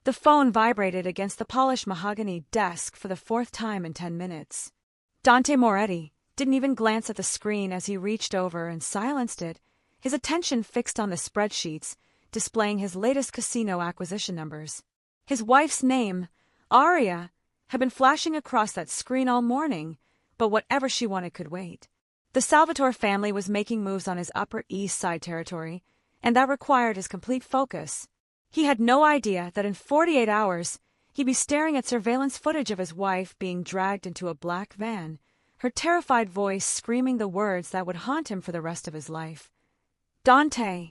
The phone vibrated against the polished mahogany desk for the fourth time in 10 minutes. Dante Moretti didn't even glance at the screen as he reached over and silenced it, his attention fixed on the spreadsheets displaying his latest casino acquisition numbers. His wife's name, Aria, had been flashing across that screen all morning, but whatever she wanted could wait. The Salvatore family was making moves on his Upper East Side territory, and that required his complete focus. He had no idea that in 48 hours, he'd be staring at surveillance footage of his wife being dragged into a black van, her terrified voice screaming the words that would haunt him for the rest of his life. Dante,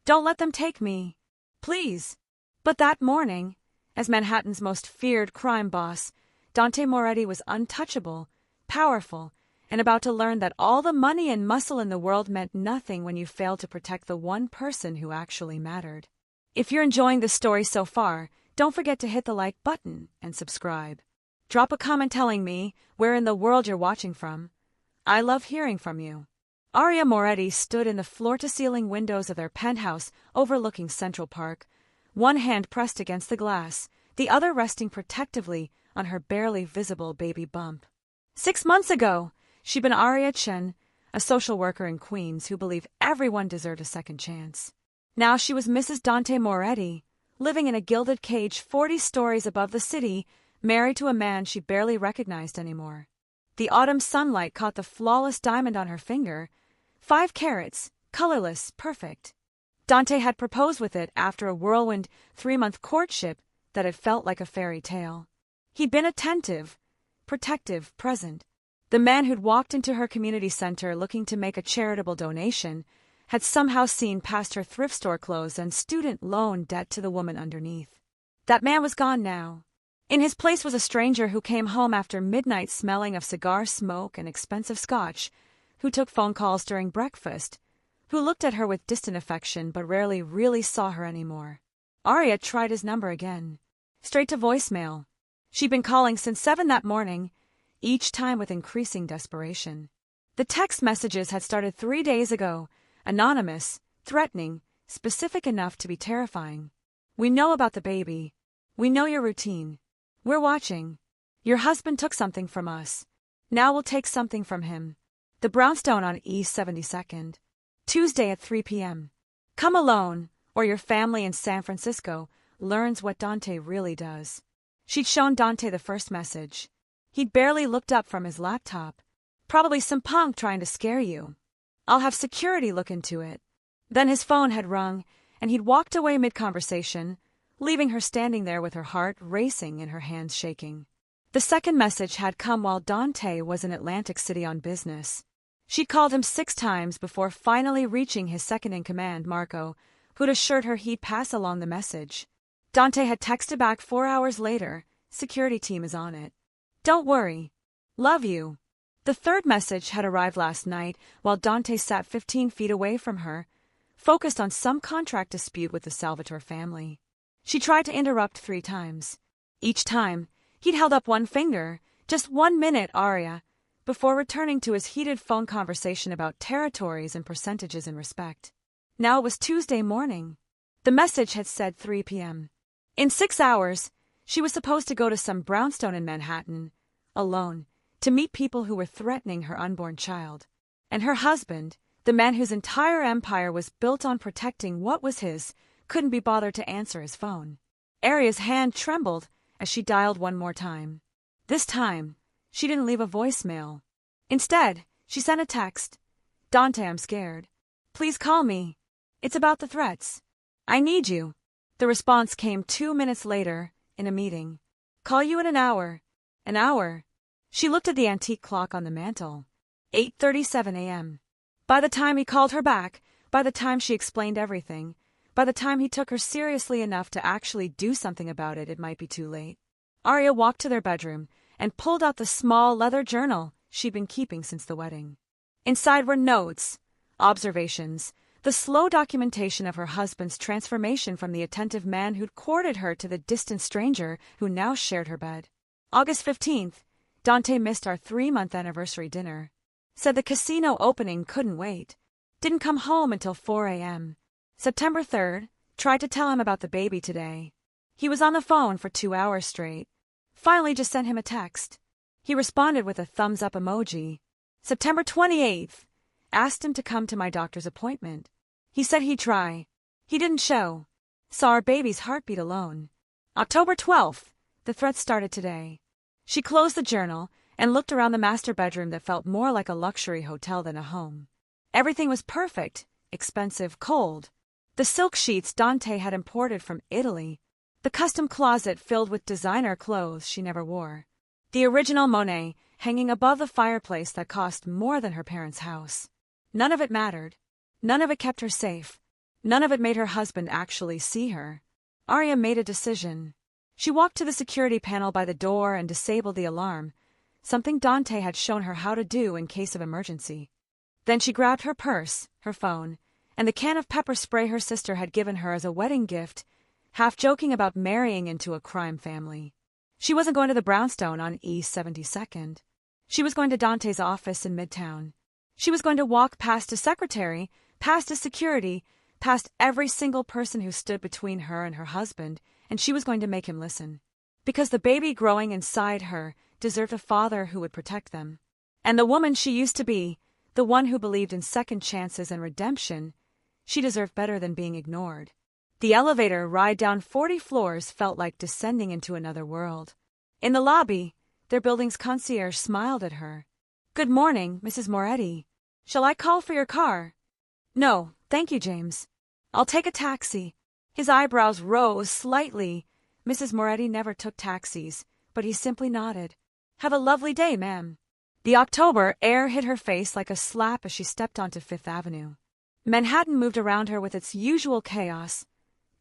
don't let them take me. Please. But that morning, as Manhattan's most feared crime boss, Dante Moretti was untouchable, powerful, and about to learn that all the money and muscle in the world meant nothing when you failed to protect the one person who actually mattered. If you're enjoying this story so far, don't forget to hit the like button and subscribe. Drop a comment telling me where in the world you're watching from. I love hearing from you. Aria Moretti stood in the floor-to-ceiling windows of their penthouse overlooking Central Park, one hand pressed against the glass, the other resting protectively on her barely visible baby bump. 6 months ago, she'd been Aria Chen, a social worker in Queens who believed everyone deserved a second chance. Now she was Mrs. Dante Moretti, living in a gilded cage 40 stories above the city, married to a man she barely recognized anymore. The autumn sunlight caught the flawless diamond on her finger, 5 carats, colorless, perfect. Dante had proposed with it after a whirlwind 3-month courtship that had felt like a fairy tale. He'd been attentive, protective, present. The man who'd walked into her community center looking to make a charitable donation had somehow seen past her thrift store clothes and student loan debt to the woman underneath. That man was gone now. In his place was a stranger who came home after midnight smelling of cigar smoke and expensive scotch, who took phone calls during breakfast, who looked at her with distant affection but rarely really saw her anymore. Aria tried his number again. Straight to voicemail. She'd been calling since 7 that morning, each time with increasing desperation. The text messages had started 3 days ago, anonymous, threatening, specific enough to be terrifying. We know about the baby. We know your routine. We're watching. Your husband took something from us. Now we'll take something from him. The brownstone on East 72nd. Tuesday at 3 p.m. Come alone, or your family in San Francisco learns what Dante really does. She'd shown Dante the first message. He'd barely looked up from his laptop. Probably some punk trying to scare you. I'll have security look into it. Then his phone had rung, and he'd walked away mid-conversation, leaving her standing there with her heart racing and her hands shaking. The second message had come while Dante was in Atlantic City on business. She'd called him 6 times before finally reaching his second-in-command, Marco, who'd assured her he'd pass along the message. Dante had texted back 4 hours later, "Security team is on it. Don't worry. Love you." The third message had arrived last night while Dante sat 15 feet away from her, focused on some contract dispute with the Salvatore family. She tried to interrupt 3 times. Each time, he'd held up one finger, "Just 1 minute, Aria," before returning to his heated phone conversation about territories and percentages and respect. Now it was Tuesday morning. The message had said 3 p.m. In 6 hours, she was supposed to go to some brownstone in Manhattan, alone, to meet people who were threatening her unborn child. And her husband, the man whose entire empire was built on protecting what was his, couldn't be bothered to answer his phone. Aria's hand trembled as she dialed one more time. This time, she didn't leave a voicemail. Instead, she sent a text. "Dante, I'm scared. Please call me. It's about the threats. I need you." The response came 2 minutes later, in a meeting. "Call you in an hour." An hour. She looked at the antique clock on the mantel. 8:37 a.m. By the time he called her back, by the time she explained everything, by the time he took her seriously enough to actually do something about it, it might be too late. Aria walked to their bedroom and pulled out the small leather journal she'd been keeping since the wedding. Inside were notes, observations, the slow documentation of her husband's transformation from the attentive man who'd courted her to the distant stranger who now shared her bed. August 15th, Dante missed our 3-month anniversary dinner. Said the casino opening couldn't wait. Didn't come home until 4 a.m. September 3rd, tried to tell him about the baby today. He was on the phone for 2 hours straight. Finally just sent him a text. He responded with a thumbs-up emoji. September 28th. Asked him to come to my doctor's appointment. He said he'd try. He didn't show. Saw our baby's heartbeat alone. October 12th. The threat started today. She closed the journal and looked around the master bedroom that felt more like a luxury hotel than a home. Everything was perfect, expensive, cold. The silk sheets Dante had imported from Italy. The custom closet filled with designer clothes she never wore. The original Monet hanging above the fireplace that cost more than her parents' house. None of it mattered. None of it kept her safe. None of it made her husband actually see her. Arya made a decision. She walked to the security panel by the door and disabled the alarm, something Dante had shown her how to do in case of emergency. Then she grabbed her purse, her phone, and the can of pepper spray her sister had given her as a wedding gift, half joking about marrying into a crime family. She wasn't going to the brownstone on East 72nd. She was going to Dante's office in Midtown. She was going to walk past his secretary, past his security, past every single person who stood between her and her husband, and she was going to make him listen. Because the baby growing inside her deserved a father who would protect them. And the woman she used to be, the one who believed in second chances and redemption, she deserved better than being ignored. The elevator ride down 40 floors felt like descending into another world. In the lobby, their building's concierge smiled at her. "Good morning, Mrs. Moretti. Shall I call for your car?" "No, thank you, James. I'll take a taxi." His eyebrows rose slightly. Mrs. Moretti never took taxis, but he simply nodded. "Have a lovely day, ma'am." The October air hit her face like a slap as she stepped onto Fifth Avenue. Manhattan moved around her with its usual chaos.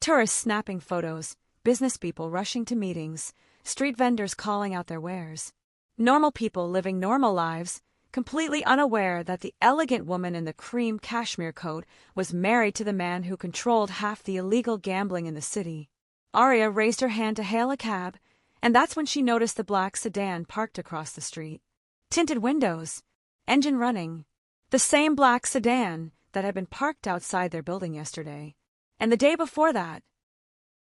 Tourists snapping photos, business people rushing to meetings, street vendors calling out their wares. Normal people living normal lives, completely unaware that the elegant woman in the cream cashmere coat was married to the man who controlled half the illegal gambling in the city. Arya raised her hand to hail a cab, and that's when she noticed the black sedan parked across the street. Tinted windows, engine running. The same black sedan that had been parked outside their building yesterday. And the day before that.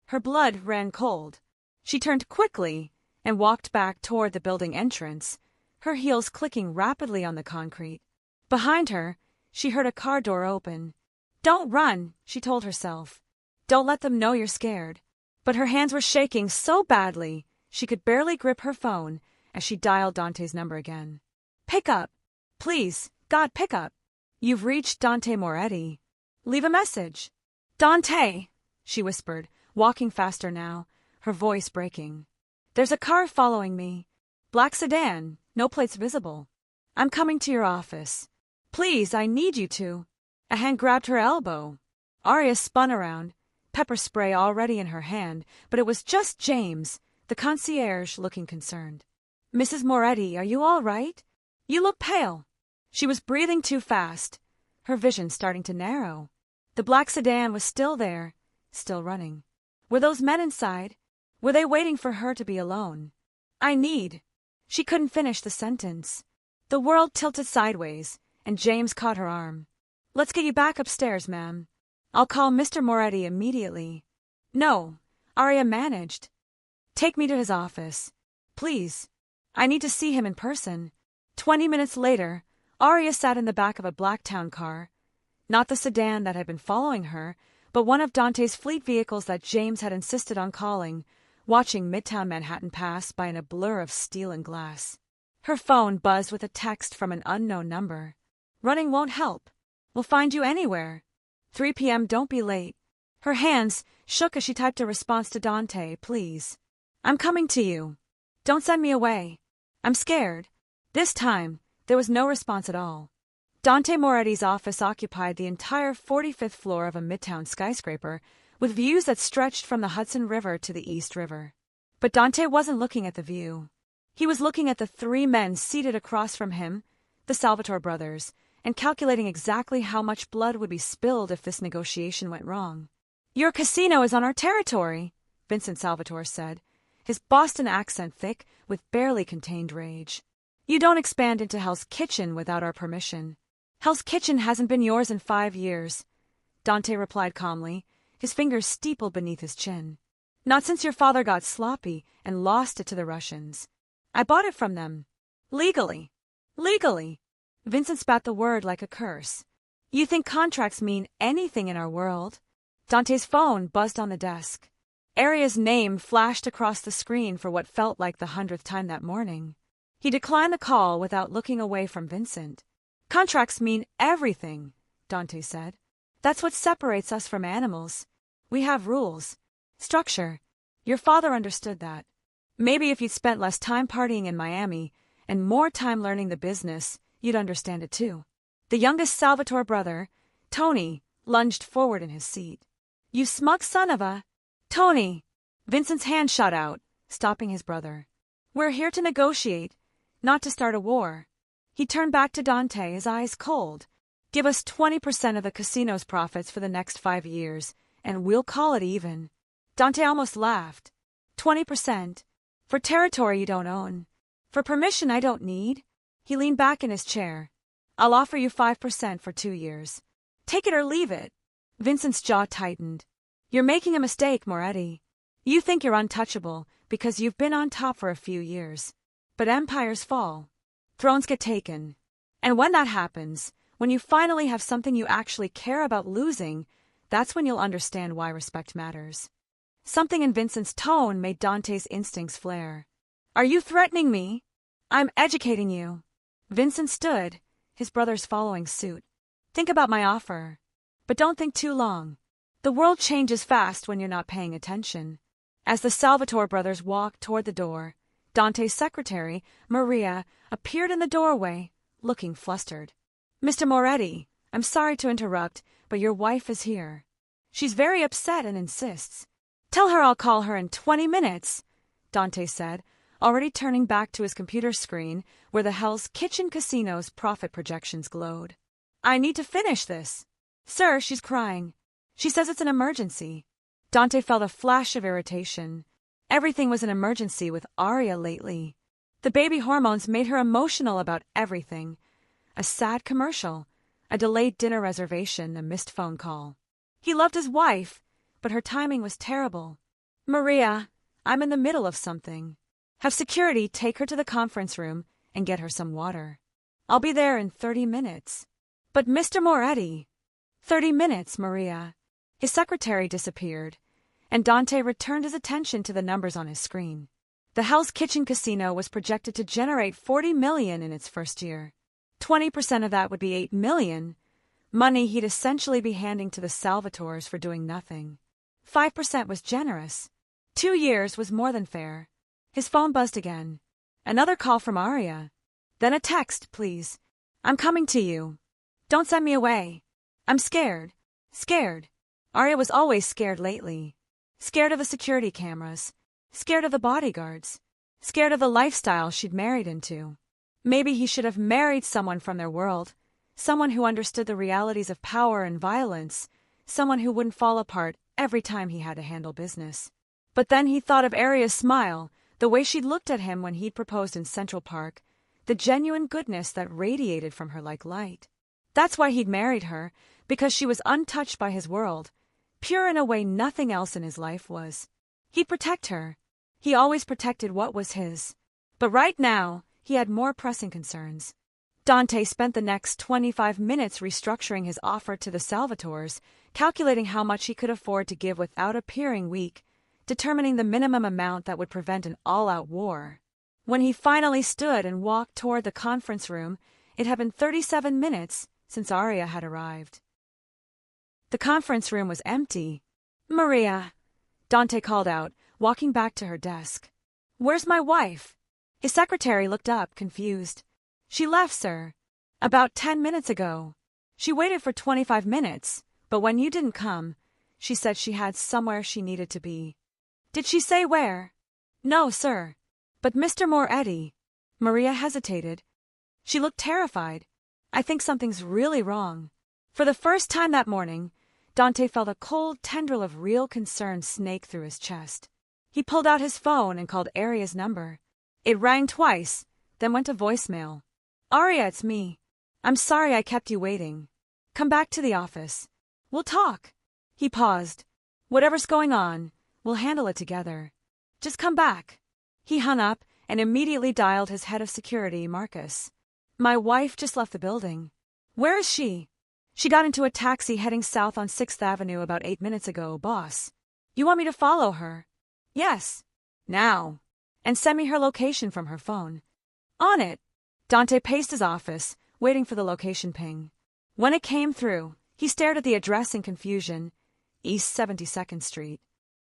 Her blood ran cold. She turned quickly and walked back toward the building entrance, her heels clicking rapidly on the concrete. Behind her, she heard a car door open. "Don't run," she told herself. "Don't let them know you're scared." But her hands were shaking so badly she could barely grip her phone as she dialed Dante's number again. "Pick up. Please, God, pick up. You've reached Dante Moretti. Leave a message." "Dante," she whispered, walking faster now, her voice breaking. "There's a car following me. Black sedan, no plates visible. I'm coming to your office. Please, I need you to." A hand grabbed her elbow. Arya spun around, pepper spray already in her hand, but it was just James, the concierge, looking concerned. "Mrs. Moretti, are you all right? You look pale." She was breathing too fast, her vision starting to narrow. The black sedan was still there, still running. Were those men inside? Were they waiting for her to be alone? "I need." She couldn't finish the sentence. The world tilted sideways, and James caught her arm. "Let's get you back upstairs, ma'am. I'll call Mr. Moretti immediately." "No," Arya managed. "Take me to his office. Please. I need to see him in person." 20 minutes later, Arya sat in the back of a black town car. Not the sedan that had been following her, but one of Dante's fleet vehicles that James had insisted on calling, watching Midtown Manhattan pass by in a blur of steel and glass. Her phone buzzed with a text from an unknown number. "Running won't help. We'll find you anywhere. 3 p.m. Don't be late." Her hands shook as she typed a response to Dante. "Please. I'm coming to you. Don't send me away. I'm scared." This time, there was no response at all. Dante Moretti's office occupied the entire 45th floor of a midtown skyscraper, with views that stretched from the Hudson River to the East River. But Dante wasn't looking at the view. He was looking at the 3 men seated across from him, the Salvatore brothers, and calculating exactly how much blood would be spilled if this negotiation went wrong. "Your casino is on our territory," Vincent Salvatore said, his Boston accent thick with barely contained rage. "You don't expand into Hell's Kitchen without our permission." "Hell's Kitchen hasn't been yours in 5 years," Dante replied calmly, his fingers steepled beneath his chin. Not since your father got sloppy and lost it to the Russians. I bought it from them. Legally. Legally. Vincent spat the word like a curse. You think contracts mean anything in our world? Dante's phone buzzed on the desk. Aria's name flashed across the screen for what felt like the 100th time that morning. He declined the call without looking away from Vincent. Contracts mean everything, Dante said. That's what separates us from animals. We have rules. Structure. Your father understood that. Maybe if you'd spent less time partying in Miami and more time learning the business, you'd understand it too. The youngest Salvatore brother, Tony, lunged forward in his seat. You smug son of a... Tony! Vincent's hand shot out, stopping his brother. We're here to negotiate, not to start a war. He turned back to Dante, his eyes cold. Give us 20% of the casino's profits for the next 5 years, and we'll call it even. Dante almost laughed. 20%? For territory you don't own. For permission I don't need. He leaned back in his chair. I'll offer you 5% for 2 years. Take it or leave it. Vincent's jaw tightened. You're making a mistake, Moretti. You think you're untouchable because you've been on top for a few years. But empires fall. Thrones get taken. And when that happens, when you finally have something you actually care about losing, that's when you'll understand why respect matters. Something in Vincent's tone made Dante's instincts flare. Are you threatening me? I'm educating you. Vincent stood, his brothers following suit. Think about my offer. But don't think too long. The world changes fast when you're not paying attention. As the Salvatore brothers walked toward the door, Dante's secretary, Maria, appeared in the doorway, looking flustered. Mr. Moretti, I'm sorry to interrupt, but your wife is here. She's very upset and insists. Tell her I'll call her in 20 minutes, Dante said, already turning back to his computer screen where the Hell's Kitchen Casino's profit projections glowed. I need to finish this. Sir, she's crying. She says it's an emergency. Dante felt a flash of irritation. Everything was an emergency with Aria lately. The baby hormones made her emotional about everything. A sad commercial, a delayed dinner reservation, a missed phone call. He loved his wife, but her timing was terrible. Maria, I'm in the middle of something. Have security take her to the conference room and get her some water. I'll be there in 30 minutes. But Mr. Moretti... 30 minutes, Maria. His secretary disappeared, and Dante returned his attention to the numbers on his screen. The Hell's Kitchen Casino was projected to generate $40 million in its first year. 20% of that would be $8 million, money he'd essentially be handing to the Salvatores for doing nothing. 5% was generous. 2 years was more than fair. His phone buzzed again. Another call from Aria. Then a text, please. I'm coming to you. Don't send me away. I'm scared. Scared. Aria was always scared lately. Scared of the security cameras. Scared of the bodyguards. Scared of the lifestyle she'd married into. Maybe he should have married someone from their world. Someone who understood the realities of power and violence. Someone who wouldn't fall apart every time he had to handle business. But then he thought of Aria's smile, the way she'd looked at him when he'd proposed in Central Park, the genuine goodness that radiated from her like light. That's why he'd married her, because she was untouched by his world, pure in a way nothing else in his life was. He'd protect her. He always protected what was his. But right now, he had more pressing concerns. Dante spent the next 25 minutes restructuring his offer to the Salvatores, calculating how much he could afford to give without appearing weak, determining the minimum amount that would prevent an all-out war. When he finally stood and walked toward the conference room, it had been 37 minutes since Aria had arrived. The conference room was empty. Maria, Dante called out, walking back to her desk. Where's my wife? His secretary looked up, confused. She left, sir. About 10 minutes ago. She waited for 25 minutes, but when you didn't come, she said she had somewhere she needed to be. Did she say where? No, sir. But Mr. Moretti. Maria hesitated. She looked terrified. I think something's really wrong. For the first time that morning, Dante felt a cold tendril of real concern snake through his chest. He pulled out his phone and called Aria's number. It rang twice, then went to voicemail. Aria, it's me. I'm sorry I kept you waiting. Come back to the office. We'll talk. He paused. Whatever's going on, We'll handle it together. Just come back. He hung up and immediately dialed his head of security, Marcus. My wife just left the building. Where is she? She got into a taxi heading south on 6th Avenue about 8 minutes ago, boss. You want me to follow her? Yes. Now. And send me her location from her phone. On it. Dante paced his office, waiting for the location ping. When it came through, he stared at the address in confusion. East 72nd Street.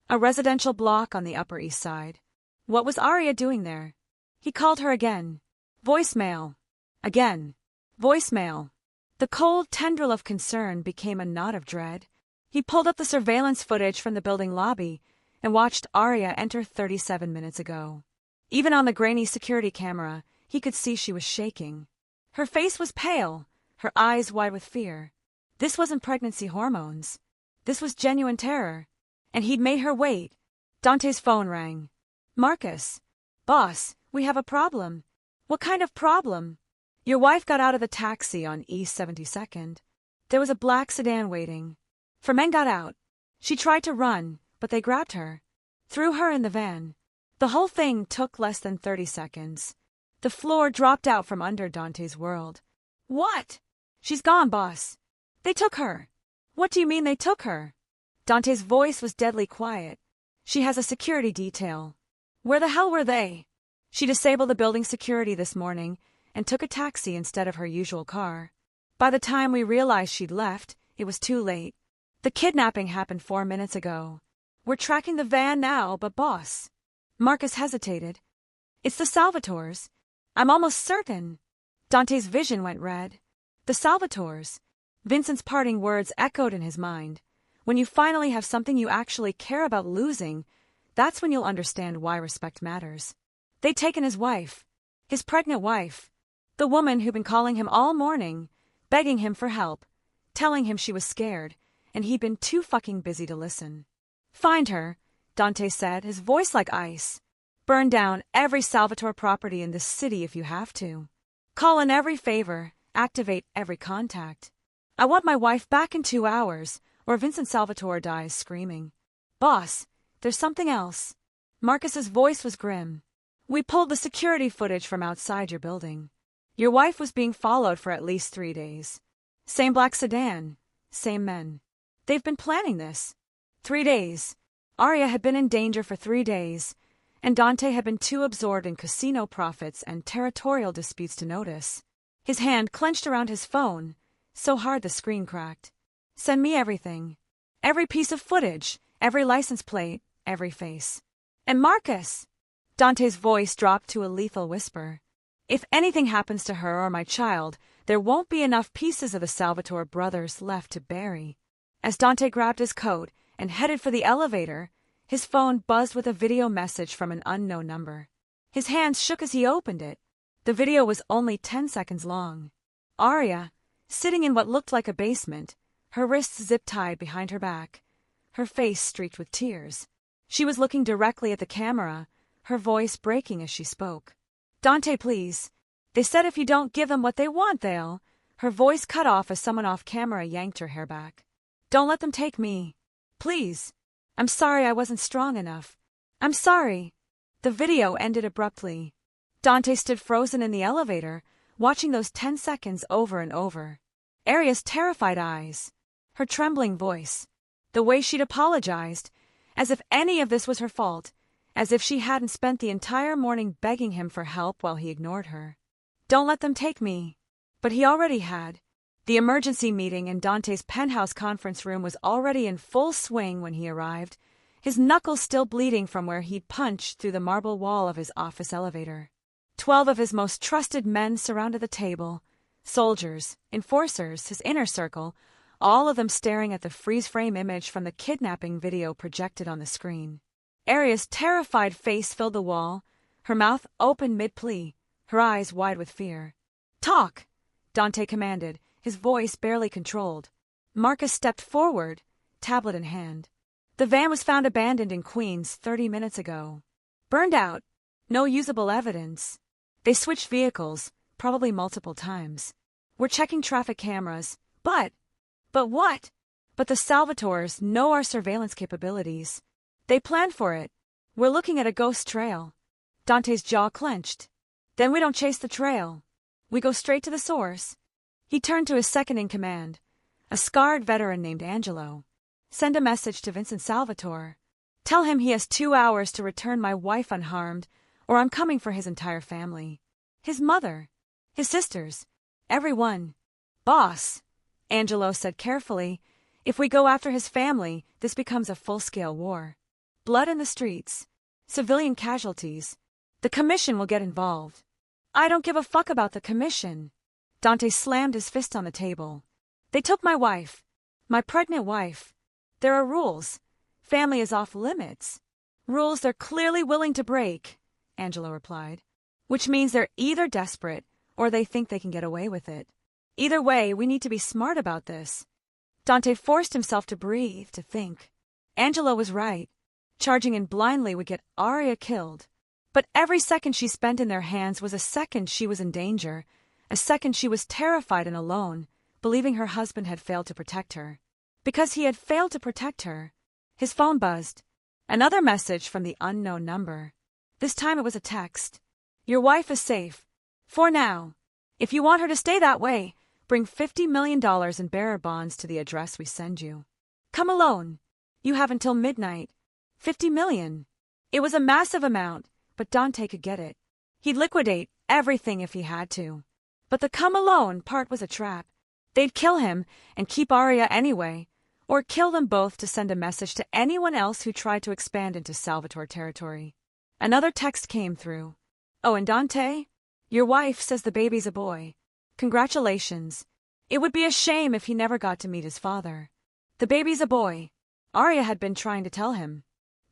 A residential block on the Upper East Side. What was Aria doing there? He called her again. Voicemail. Again. Voicemail. The cold tendril of concern became a knot of dread. He pulled up the surveillance footage from the building lobby and watched Aria enter 37 minutes ago. Even on the grainy security camera, he could see she was shaking. Her face was pale, her eyes wide with fear. This wasn't pregnancy hormones. This was genuine terror. And he'd made her wait. Dante's phone rang. Marcus. Boss, we have a problem. What kind of problem? Your wife got out of the taxi on East 72nd. There was a black sedan waiting. 4 men got out. She tried to run, but they grabbed her. Threw her in the van. The whole thing took less than 30 seconds. The floor dropped out from under Dante's world. What? She's gone, boss. They took her. What do you mean they took her? Dante's voice was deadly quiet. She has a security detail. Where the hell were they? She disabled the building security this morning and took a taxi instead of her usual car. By the time we realized she'd left, it was too late. The kidnapping happened 4 minutes ago. We're tracking the van now, but boss. Marcus hesitated. It's the Salvatores. I'm almost certain. Dante's vision went red. The Salvatores. Vincent's parting words echoed in his mind. When you finally have something you actually care about losing, that's when you'll understand why respect matters. They'd taken his wife. His pregnant wife. The woman who'd been calling him all morning, begging him for help, telling him she was scared, and he'd been too fucking busy to listen. Find her, Dante said, his voice like ice. Burn down every Salvatore property in this city if you have to. Call in every favor, activate every contact. I want my wife back in 2 hours, or Vincent Salvatore dies screaming. Boss, there's something else. Marcus's voice was grim. We pulled the security footage from outside your building. Your wife was being followed for at least 3 days. Same black sedan. Same men. They've been planning this. 3 days. Aria had been in danger for 3 days, and Dante had been too absorbed in casino profits and territorial disputes to notice. His hand clenched around his phone, so hard the screen cracked. Send me everything. Every piece of footage, every license plate, every face. And Marcus! Dante's voice dropped to a lethal whisper. If anything happens to her or my child, there won't be enough pieces of the Salvatore brothers left to bury. As Dante grabbed his coat and headed for the elevator, his phone buzzed with a video message from an unknown number. His hands shook as he opened it. The video was only 10 seconds long. Aria, sitting in what looked like a basement, her wrists zip-tied behind her back, her face streaked with tears. She was looking directly at the camera, her voice breaking as she spoke. Dante, please. They said if you don't give them what they want, they'll... Her voice cut off as someone off camera yanked her hair back. Don't let them take me. Please. I'm sorry I wasn't strong enough. I'm sorry. The video ended abruptly. Dante stood frozen in the elevator, watching those 10 seconds over and over. Aria's terrified eyes. Her trembling voice. The way she'd apologized, as if any of this was her fault, as if she hadn't spent the entire morning begging him for help while he ignored her. Don't let them take me. But he already had. The emergency meeting in Dante's penthouse conference room was already in full swing when he arrived, his knuckles still bleeding from where he'd punched through the marble wall of his office elevator. 12 of his most trusted men surrounded the table, soldiers, enforcers, his inner circle, all of them staring at the freeze-frame image from the kidnapping video projected on the screen. Aria's terrified face filled the wall, her mouth open mid-plea, her eyes wide with fear. Talk! Dante commanded, his voice barely controlled. Marcus stepped forward, tablet in hand. The van was found abandoned in Queens 30 minutes ago. Burned out. No usable evidence. They switched vehicles, probably multiple times. We're checking traffic cameras, but what? But the Salvatores know our surveillance capabilities. They planned for it. We're looking at a ghost trail. Dante's jaw clenched. Then we don't chase the trail. We go straight to the source. He turned to his second-in-command, a scarred veteran named Angelo. Send a message to Vincent Salvatore. Tell him he has 2 hours to return my wife unharmed, or I'm coming for his entire family. His mother. His sisters. Everyone. Boss, Angelo said carefully, if we go after his family, this becomes a full-scale war. Blood in the streets. Civilian casualties. The commission will get involved. I don't give a fuck about the commission. Dante slammed his fist on the table. They took my wife. My pregnant wife. There are rules. Family is off limits. Rules they're clearly willing to break, Angelo replied. Which means they're either desperate or they think they can get away with it. Either way, we need to be smart about this. Dante forced himself to breathe, to think. Angelo was right. Charging in blindly would get Arya killed. But every second she spent in their hands was a second she was in danger, a second she was terrified and alone, believing her husband had failed to protect her. Because he had failed to protect her, his phone buzzed. Another message from the unknown number. This time it was a text. Your wife is safe. For now. If you want her to stay that way, bring $50 million in bearer bonds to the address we send you. Come alone. You have until midnight. 50 million. It was a massive amount, but Dante could get it. He'd liquidate everything if he had to. But the come alone part was a trap. They'd kill him and keep Arya anyway, or kill them both to send a message to anyone else who tried to expand into Salvatore territory. Another text came through. Oh, and Dante? Your wife says the baby's a boy. Congratulations. It would be a shame if he never got to meet his father. The baby's a boy. Arya had been trying to tell him.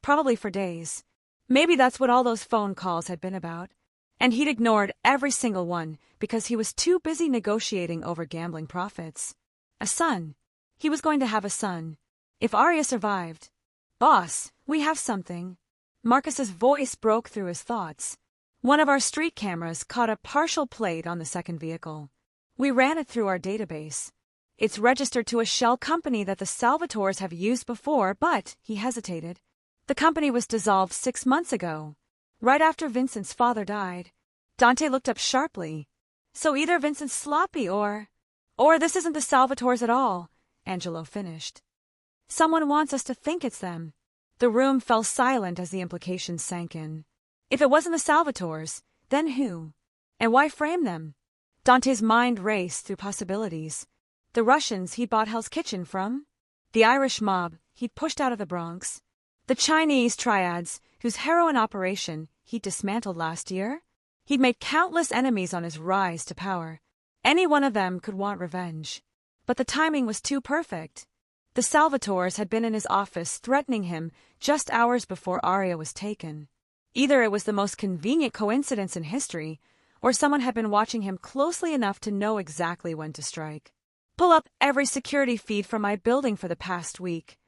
Probably for days. Maybe that's what all those phone calls had been about. And he'd ignored every single one because he was too busy negotiating over gambling profits. A son. He was going to have a son. If Arya survived. Boss, we have something. Marcus's voice broke through his thoughts. One of our street cameras caught a partial plate on the second vehicle. We ran it through our database. It's registered to a shell company that the Salvatores have used before, but he hesitated. The company was dissolved 6 months ago, right after Vincent's father died. Dante looked up sharply. So either Vincent's sloppy or this isn't the Salvatores at all, Angelo finished. Someone wants us to think it's them. The room fell silent as the implications sank in. If it wasn't the Salvatores, then who? And why frame them? Dante's mind raced through possibilities. The Russians he'd bought Hell's Kitchen from? The Irish mob he'd pushed out of the Bronx? The Chinese triads whose heroin operation he'd dismantled last year? He'd made countless enemies on his rise to power. Any one of them could want revenge. But the timing was too perfect. The Salvatores had been in his office threatening him just hours before Arya was taken. Either it was the most convenient coincidence in history, or someone had been watching him closely enough to know exactly when to strike. Pull up every security feed from my building for the past week,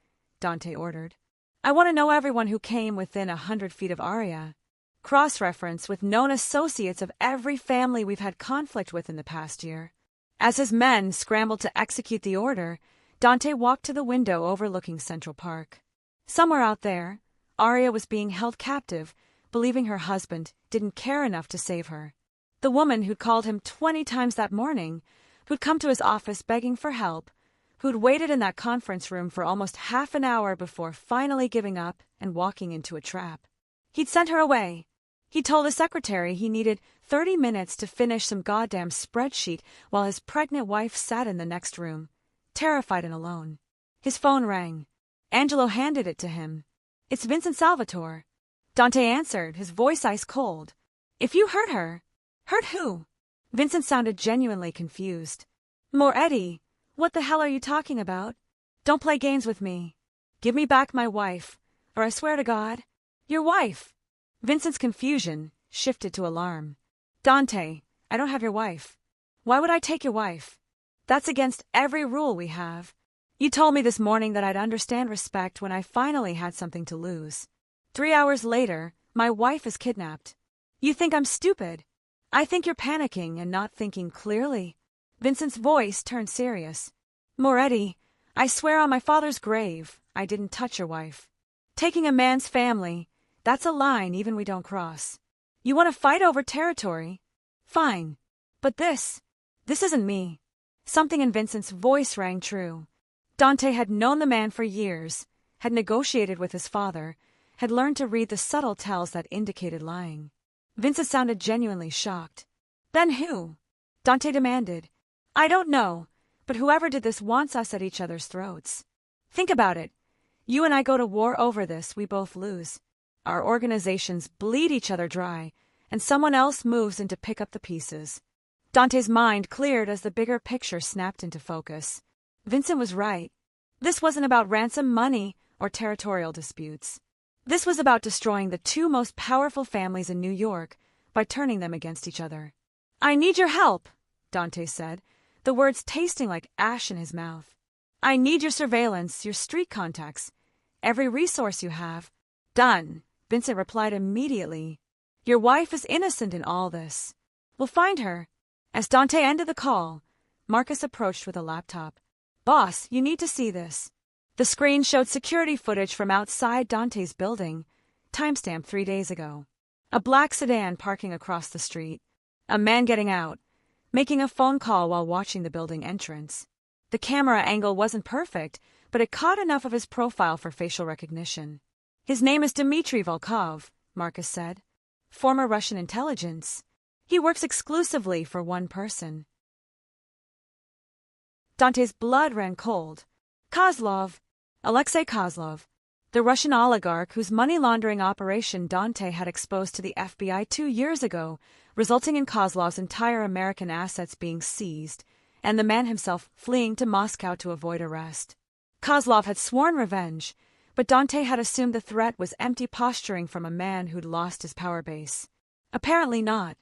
Dante ordered. I want to know everyone who came within 100 feet of Arya. Cross-reference with known associates of every family we've had conflict with in the past year. As his men scrambled to execute the order, Dante walked to the window overlooking Central Park. Somewhere out there, Arya was being held captive, believing her husband didn't care enough to save her. The woman who'd called him 20 times that morning, who'd come to his office begging for help, who'd waited in that conference room for almost half an hour before finally giving up and walking into a trap. He'd sent her away. He told his secretary he needed 30 minutes to finish some goddamn spreadsheet while his pregnant wife sat in the next room, terrified and alone. His phone rang. Angelo handed it to him. It's Vincent Salvatore. Dante answered, his voice ice cold. If you hurt her. Hurt who? Vincent sounded genuinely confused. Moretti, what the hell are you talking about? Don't play games with me. Give me back my wife, or I swear to God. Your wife. Vincent's confusion shifted to alarm. Dante, I don't have your wife. Why would I take your wife? That's against every rule we have. You told me this morning that I'd understand respect when I finally had something to lose. 3 hours later, my wife is kidnapped. You think I'm stupid. I think you're panicking and not thinking clearly. Vincent's voice turned serious. Moretti, I swear on my father's grave, I didn't touch your wife. Taking a man's family, that's a line even we don't cross. You want to fight over territory? Fine. But this isn't me. Something in Vincent's voice rang true. Dante had known the man for years, had negotiated with his father, had learned to read the subtle tells that indicated lying. Vincent sounded genuinely shocked. Then who? Dante demanded. I don't know, but whoever did this wants us at each other's throats. Think about it. You and I go to war over this, we both lose. Our organizations bleed each other dry, and someone else moves in to pick up the pieces. Dante's mind cleared as the bigger picture snapped into focus. Vincent was right. This wasn't about ransom money or territorial disputes. This was about destroying the two most powerful families in New York by turning them against each other. I need your help, Dante said, the words tasting like ash in his mouth. I need your surveillance, your street contacts, every resource you have. Done, Vincent replied immediately. Your wife is innocent in all this. We'll find her. As Dante ended the call, Marcus approached with a laptop. Boss, you need to see this. The screen showed security footage from outside Dante's building, timestamped 3 days ago. A black sedan parking across the street. A man getting out, making a phone call while watching the building entrance. The camera angle wasn't perfect, but it caught enough of his profile for facial recognition. His name is Dmitry Volkov, Marcus said. Former Russian intelligence. He works exclusively for one person. Dante's blood ran cold. Kozlov. Alexei Kozlov. The Russian oligarch whose money laundering operation Dante had exposed to the FBI 2 years ago, resulting in Kozlov's entire American assets being seized, and the man himself fleeing to Moscow to avoid arrest. Kozlov had sworn revenge, but Dante had assumed the threat was empty posturing from a man who'd lost his power base. Apparently not.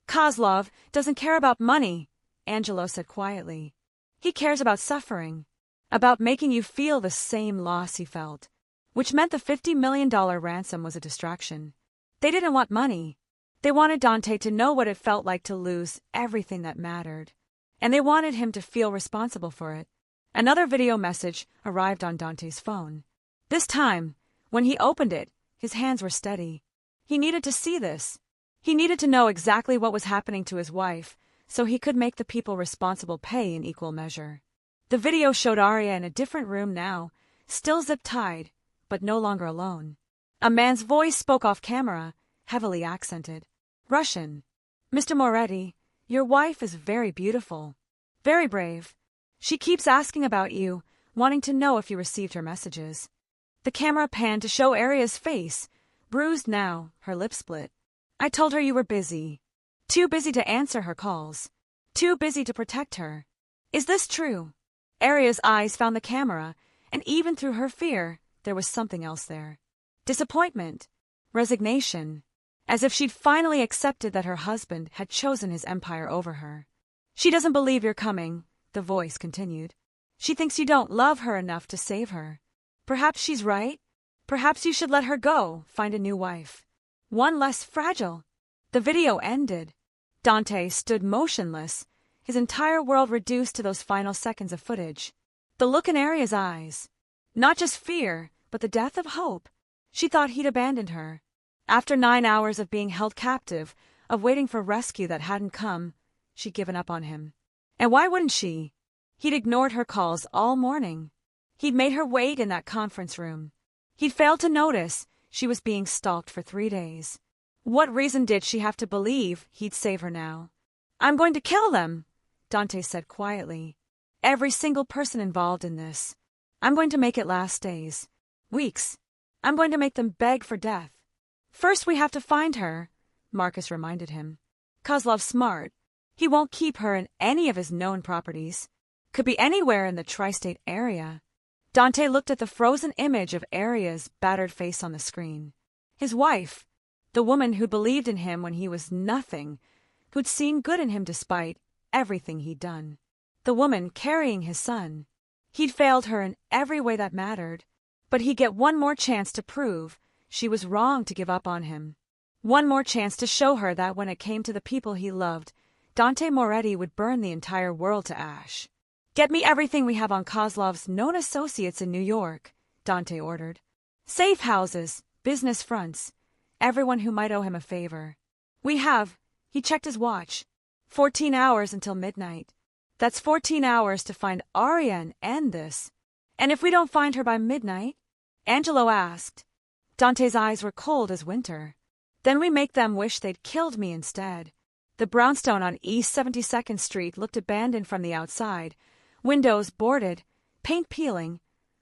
Kozlov doesn't care about money, Angelo said quietly. He cares about suffering, about making you feel the same loss he felt, which meant the $50 million ransom was a distraction. They didn't want money. They wanted Dante to know what it felt like to lose everything that mattered. And they wanted him to feel responsible for it. Another video message arrived on Dante's phone. This time, when he opened it, his hands were steady. He needed to see this. He needed to know exactly what was happening to his wife, so he could make the people responsible pay in equal measure. The video showed Arya in a different room now, still zip-tied, but no longer alone. A man's voice spoke off camera, heavily accented. Russian. Mr. Moretti, your wife is very beautiful. Very brave. She keeps asking about you, wanting to know if you received her messages. The camera panned to show Arya's face, bruised now, her lips split. I told her you were busy. Too busy to answer her calls. Too busy to protect her. Is this true? Arya's eyes found the camera, and even through her fear, there was something else there. Disappointment. Resignation. As if she'd finally accepted that her husband had chosen his empire over her. She doesn't believe you're coming, the voice continued. She thinks you don't love her enough to save her. Perhaps she's right. Perhaps you should let her go, find a new wife. One less fragile. The video ended. Dante stood motionless, his entire world reduced to those final seconds of footage. The look in Arya's eyes. Not just fear, but the death of hope. She thought he'd abandoned her. After 9 hours of being held captive, of waiting for rescue that hadn't come, she'd given up on him. And why wouldn't she? He'd ignored her calls all morning. He'd made her wait in that conference room. He'd failed to notice she was being stalked for 3 days. What reason did she have to believe he'd save her now? I'm going to kill them, Dante said quietly. Every single person involved in this. I'm going to make it last days. Weeks. I'm going to make them beg for death. First we have to find her, Marcus reminded him. Kozlov's smart. He won't keep her in any of his known properties. Could be anywhere in the tri-state area. Dante looked at the frozen image of Arya's battered face on the screen. His wife, the woman who believed in him when he was nothing, who'd seen good in him despite everything he'd done. The woman carrying his son. He'd failed her in every way that mattered, but he'd get one more chance to prove she was wrong to give up on him. One more chance to show her that when it came to the people he loved, Dante Moretti would burn the entire world to ash. Get me everything we have on Kozlov's known associates in New York, Dante ordered. Safe houses, business fronts, everyone who might owe him a favor. He checked his watch, 14 hours until midnight. That's 14 hours to find Arya and end this. And if we don't find her by midnight? Angelo asked. Dante's eyes were cold as winter. Then we make them wish they'd killed me instead. The brownstone on East 72nd Street looked abandoned from the outside, windows boarded, paint peeling,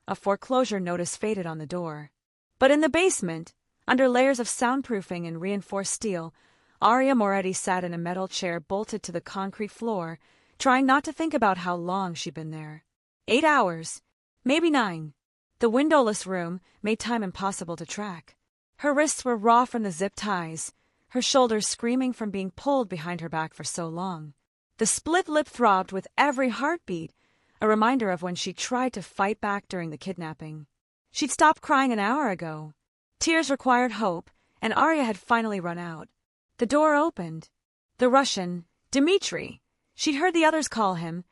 a foreclosure notice faded on the door. But in the basement, under layers of soundproofing and reinforced steel, Arya Moretti sat in a metal chair bolted to the concrete floor, trying not to think about how long she'd been there. 8 hours, maybe 9. The windowless room made time impossible to track. Her wrists were raw from the zip ties, her shoulders screaming from being pulled behind her back for so long. The split lip throbbed with every heartbeat, a reminder of when she tried to fight back during the kidnapping. She'd stopped crying an hour ago. Tears required hope, and Arya had finally run out. The door opened. The Russian, Dmitri, she'd heard the others call him,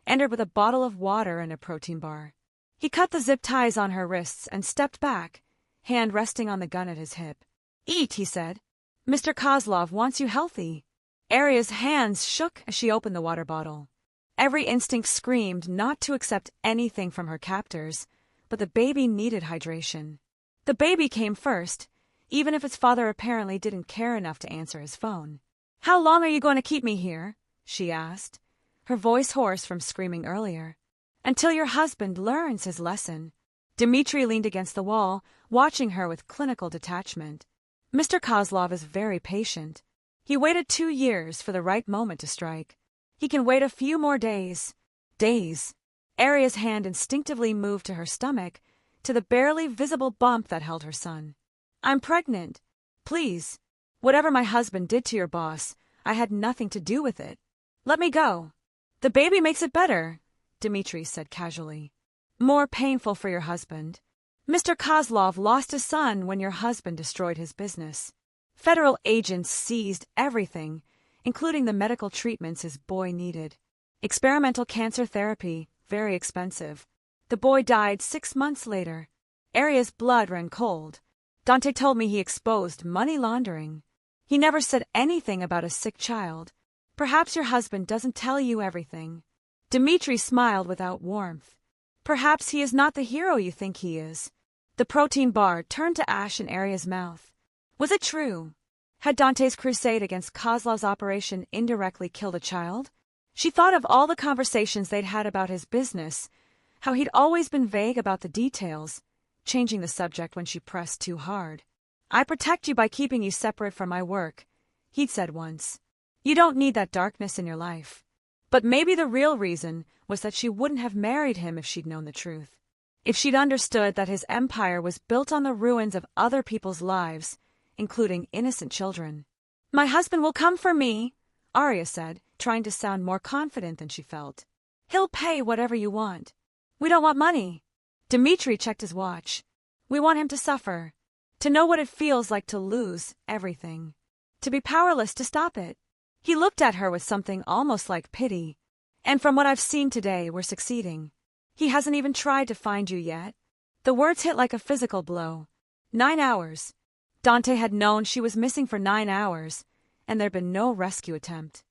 entered with a bottle of water and a protein bar. He cut the zip ties on her wrists and stepped back, hand resting on the gun at his hip. "Eat," he said. "Mr. Kozlov wants you healthy." Arya's hands shook as she opened the water bottle. Every instinct screamed not to accept anything from her captors, but the baby needed hydration. The baby came first, even if its father apparently didn't care enough to answer his phone. "How long are you going to keep me here?" she asked, her voice hoarse from screaming earlier. "Until your husband learns his lesson." Dmitri leaned against the wall, watching her with clinical detachment. "Mr. Kozlov is very patient. He waited 2 years for the right moment to strike. He can wait a few more days." Days. Arya's hand instinctively moved to her stomach, to the barely visible bump that held her son. "I'm pregnant. Please. Whatever my husband did to your boss, I had nothing to do with it. Let me go." "The baby makes it better," Dmitri said casually. "More painful for your husband. Mr. Kozlov lost his son when your husband destroyed his business. Federal agents seized everything, including the medical treatments his boy needed. Experimental cancer therapy, very expensive. The boy died 6 months later. Arya's blood ran cold. Dante told me he exposed money laundering. He never said anything about a sick child. Perhaps your husband doesn't tell you everything." Dmitri smiled without warmth. "Perhaps he is not the hero you think he is." The protein bar turned to ash in Arya's mouth. Was it true? Had Dante's crusade against Kozlov's operation indirectly killed a child? She thought of all the conversations they'd had about his business, how he'd always been vague about the details, changing the subject when she pressed too hard. "I protect you by keeping you separate from my work," he'd said once. "You don't need that darkness in your life." But maybe the real reason was that she wouldn't have married him if she'd known the truth. If she'd understood that his empire was built on the ruins of other people's lives, including innocent children. "My husband will come for me," Arya said, trying to sound more confident than she felt. "He'll pay whatever you want. We don't want money." Dmitri checked his watch. "We want him to suffer, to know what it feels like to lose everything, to be powerless to stop it." He looked at her with something almost like pity. "And from what I've seen today, we're succeeding. He hasn't even tried to find you yet." The words hit like a physical blow. 9 hours. Dante had known she was missing for 9 hours, and there'd been no rescue attempt.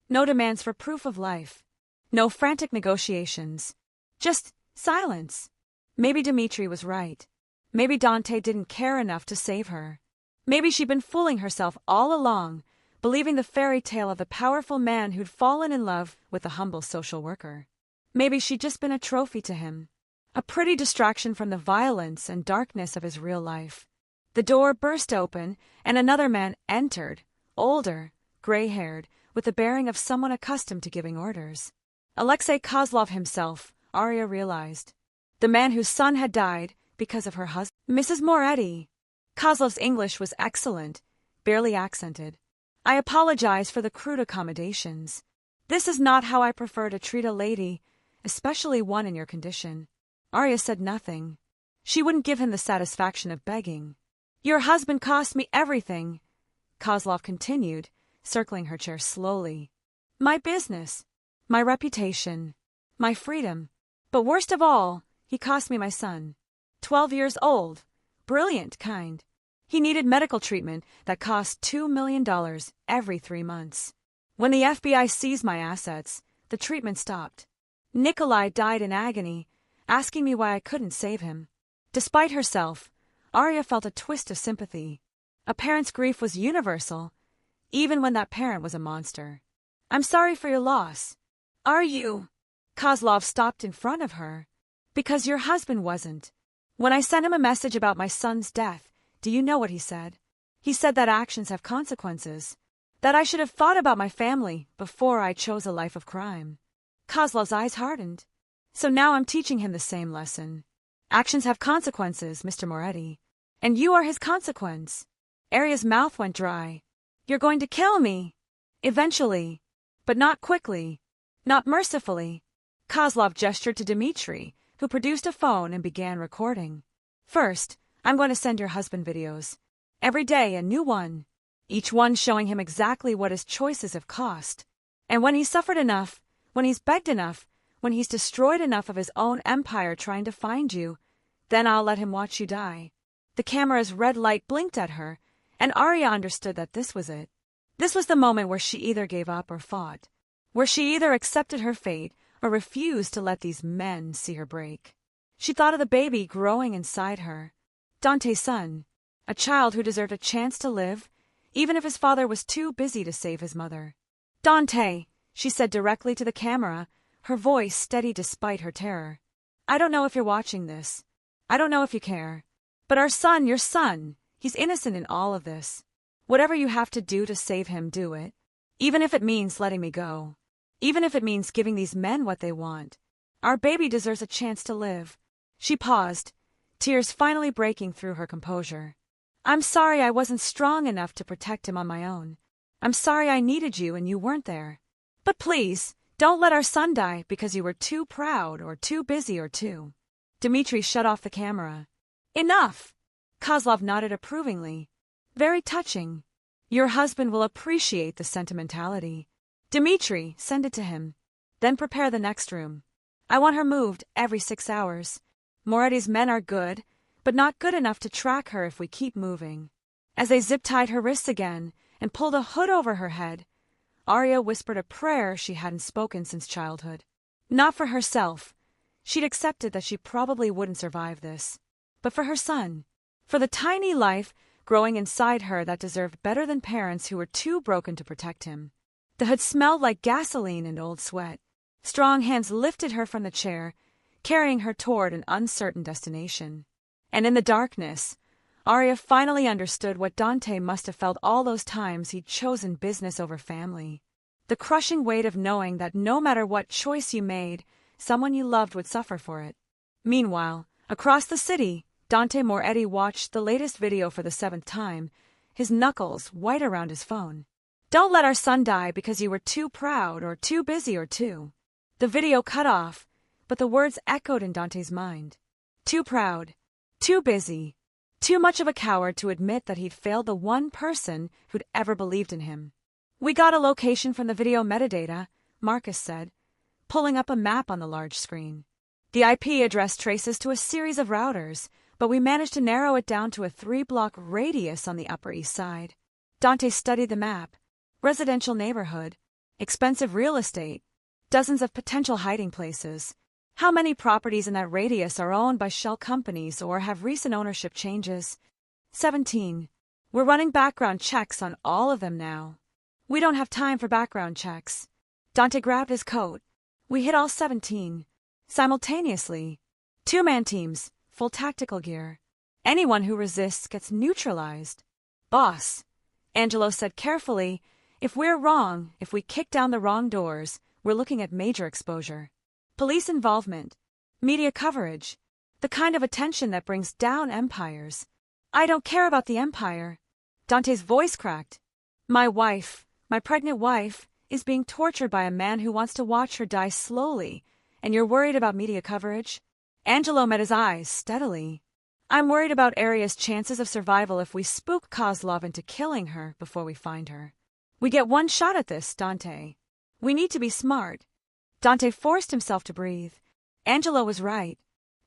No demands for proof of life. No frantic negotiations. Just silence. Maybe Dmitri was right. Maybe Dante didn't care enough to save her. Maybe she'd been fooling herself all along, believing the fairy tale of the powerful man who'd fallen in love with the humble social worker. Maybe she'd just been a trophy to him, a pretty distraction from the violence and darkness of his real life. The door burst open, and another man entered, older, gray-haired, with the bearing of someone accustomed to giving orders. Alexei Kozlov himself, Arya realized. The man whose son had died because of her husband. "Mrs. Moretti." Kozlov's English was excellent, barely accented. "I apologize for the crude accommodations. This is not how I prefer to treat a lady, especially one in your condition." Arya said nothing. She wouldn't give him the satisfaction of begging. "Your husband cost me everything," Kozlov continued, circling her chair slowly. "My business, my reputation, my freedom. But worst of all, he cost me my son. 12 years old, brilliant kind. He needed medical treatment that cost $2 million every 3 months. When the FBI seized my assets, the treatment stopped. Nikolai died in agony, asking me why I couldn't save him. Despite herself, Arya felt a twist of sympathy. A parent's grief was universal, even when that parent was a monster. I'm sorry for your loss. Are you? Kozlov stopped in front of her. Because your husband wasn't. When I sent him a message about my son's death, do you know what he said? He said that actions have consequences. That I should have thought about my family before I chose a life of crime. Kozlov's eyes hardened. So now I'm teaching him the same lesson. Actions have consequences, Mr. Moretti. And you are his consequence. Arya's mouth went dry. You're going to kill me. Eventually. But not quickly. Not mercifully. Kozlov gestured to Dmitri, who produced a phone and began recording. First, I'm going to send your husband videos. Every day a new one. Each one showing him exactly what his choices have cost. And when he's suffered enough, when he's begged enough, when he's destroyed enough of his own empire trying to find you, then I'll let him watch you die. The camera's red light blinked at her, and Arya understood that this was it. This was the moment where she either gave up or fought, where she either accepted her fate or refused to let these men see her break. She thought of the baby growing inside her, Dante's son, a child who deserved a chance to live, even if his father was too busy to save his mother. Dante, she said directly to the camera, her voice steady despite her terror. I don't know if you're watching this. I don't know if you care. But our son, your son, he's innocent in all of this. Whatever you have to do to save him, do it. Even if it means letting me go. Even if it means giving these men what they want. Our baby deserves a chance to live. She paused, tears finally breaking through her composure. I'm sorry I wasn't strong enough to protect him on my own. I'm sorry I needed you and you weren't there. But please, don't let our son die because you were too proud or too busy or too. Dmitri shut off the camera. Enough! Kozlov nodded approvingly. Very touching. Your husband will appreciate the sentimentality. Dmitri, send it to him. Then prepare the next room. I want her moved every 6 hours. Moretti's men are good, but not good enough to track her if we keep moving. As they zip-tied her wrists again and pulled a hood over her head, Arya whispered a prayer she hadn't spoken since childhood. Not for herself. She'd accepted that she probably wouldn't survive this. But for her son. For the tiny life growing inside her that deserved better than parents who were too broken to protect him. The hood smelled like gasoline and old sweat. Strong hands lifted her from the chair, carrying her toward an uncertain destination. And in the darkness, Arya finally understood what Dante must have felt all those times he'd chosen business over family. The crushing weight of knowing that no matter what choice you made, someone you loved would suffer for it. Meanwhile, across the city, Dante Moretti watched the latest video for the 7th time, his knuckles white around his phone. Don't let our son die because you were too proud or too busy or too. The video cut off, but the words echoed in Dante's mind. Too proud. Too busy. Too much of a coward to admit that he'd failed the one person who'd ever believed in him. We got a location from the video metadata, Marcus said, pulling up a map on the large screen. The IP address traces to a series of routers, but we managed to narrow it down to a 3-block radius on the Upper East Side. Dante studied the map. Residential neighborhood. Expensive real estate. Dozens of potential hiding places. How many properties in that radius are owned by shell companies or have recent ownership changes? 17. We're running background checks on all of them now. We don't have time for background checks. Dante grabbed his coat. We hit all 17. Simultaneously. 2-man teams, full tactical gear. Anyone who resists gets neutralized. Boss, Angelo said carefully, if we're wrong, if we kick down the wrong doors, we're looking at major exposure. Police involvement. Media coverage. The kind of attention that brings down empires. I don't care about the empire. Dante's voice cracked. My wife, my pregnant wife, is being tortured by a man who wants to watch her die slowly, and you're worried about media coverage? Angelo met his eyes steadily. I'm worried about Arya's chances of survival if we spook Kozlov into killing her before we find her. We get one shot at this, Dante. We need to be smart. Dante forced himself to breathe. Angelo was right.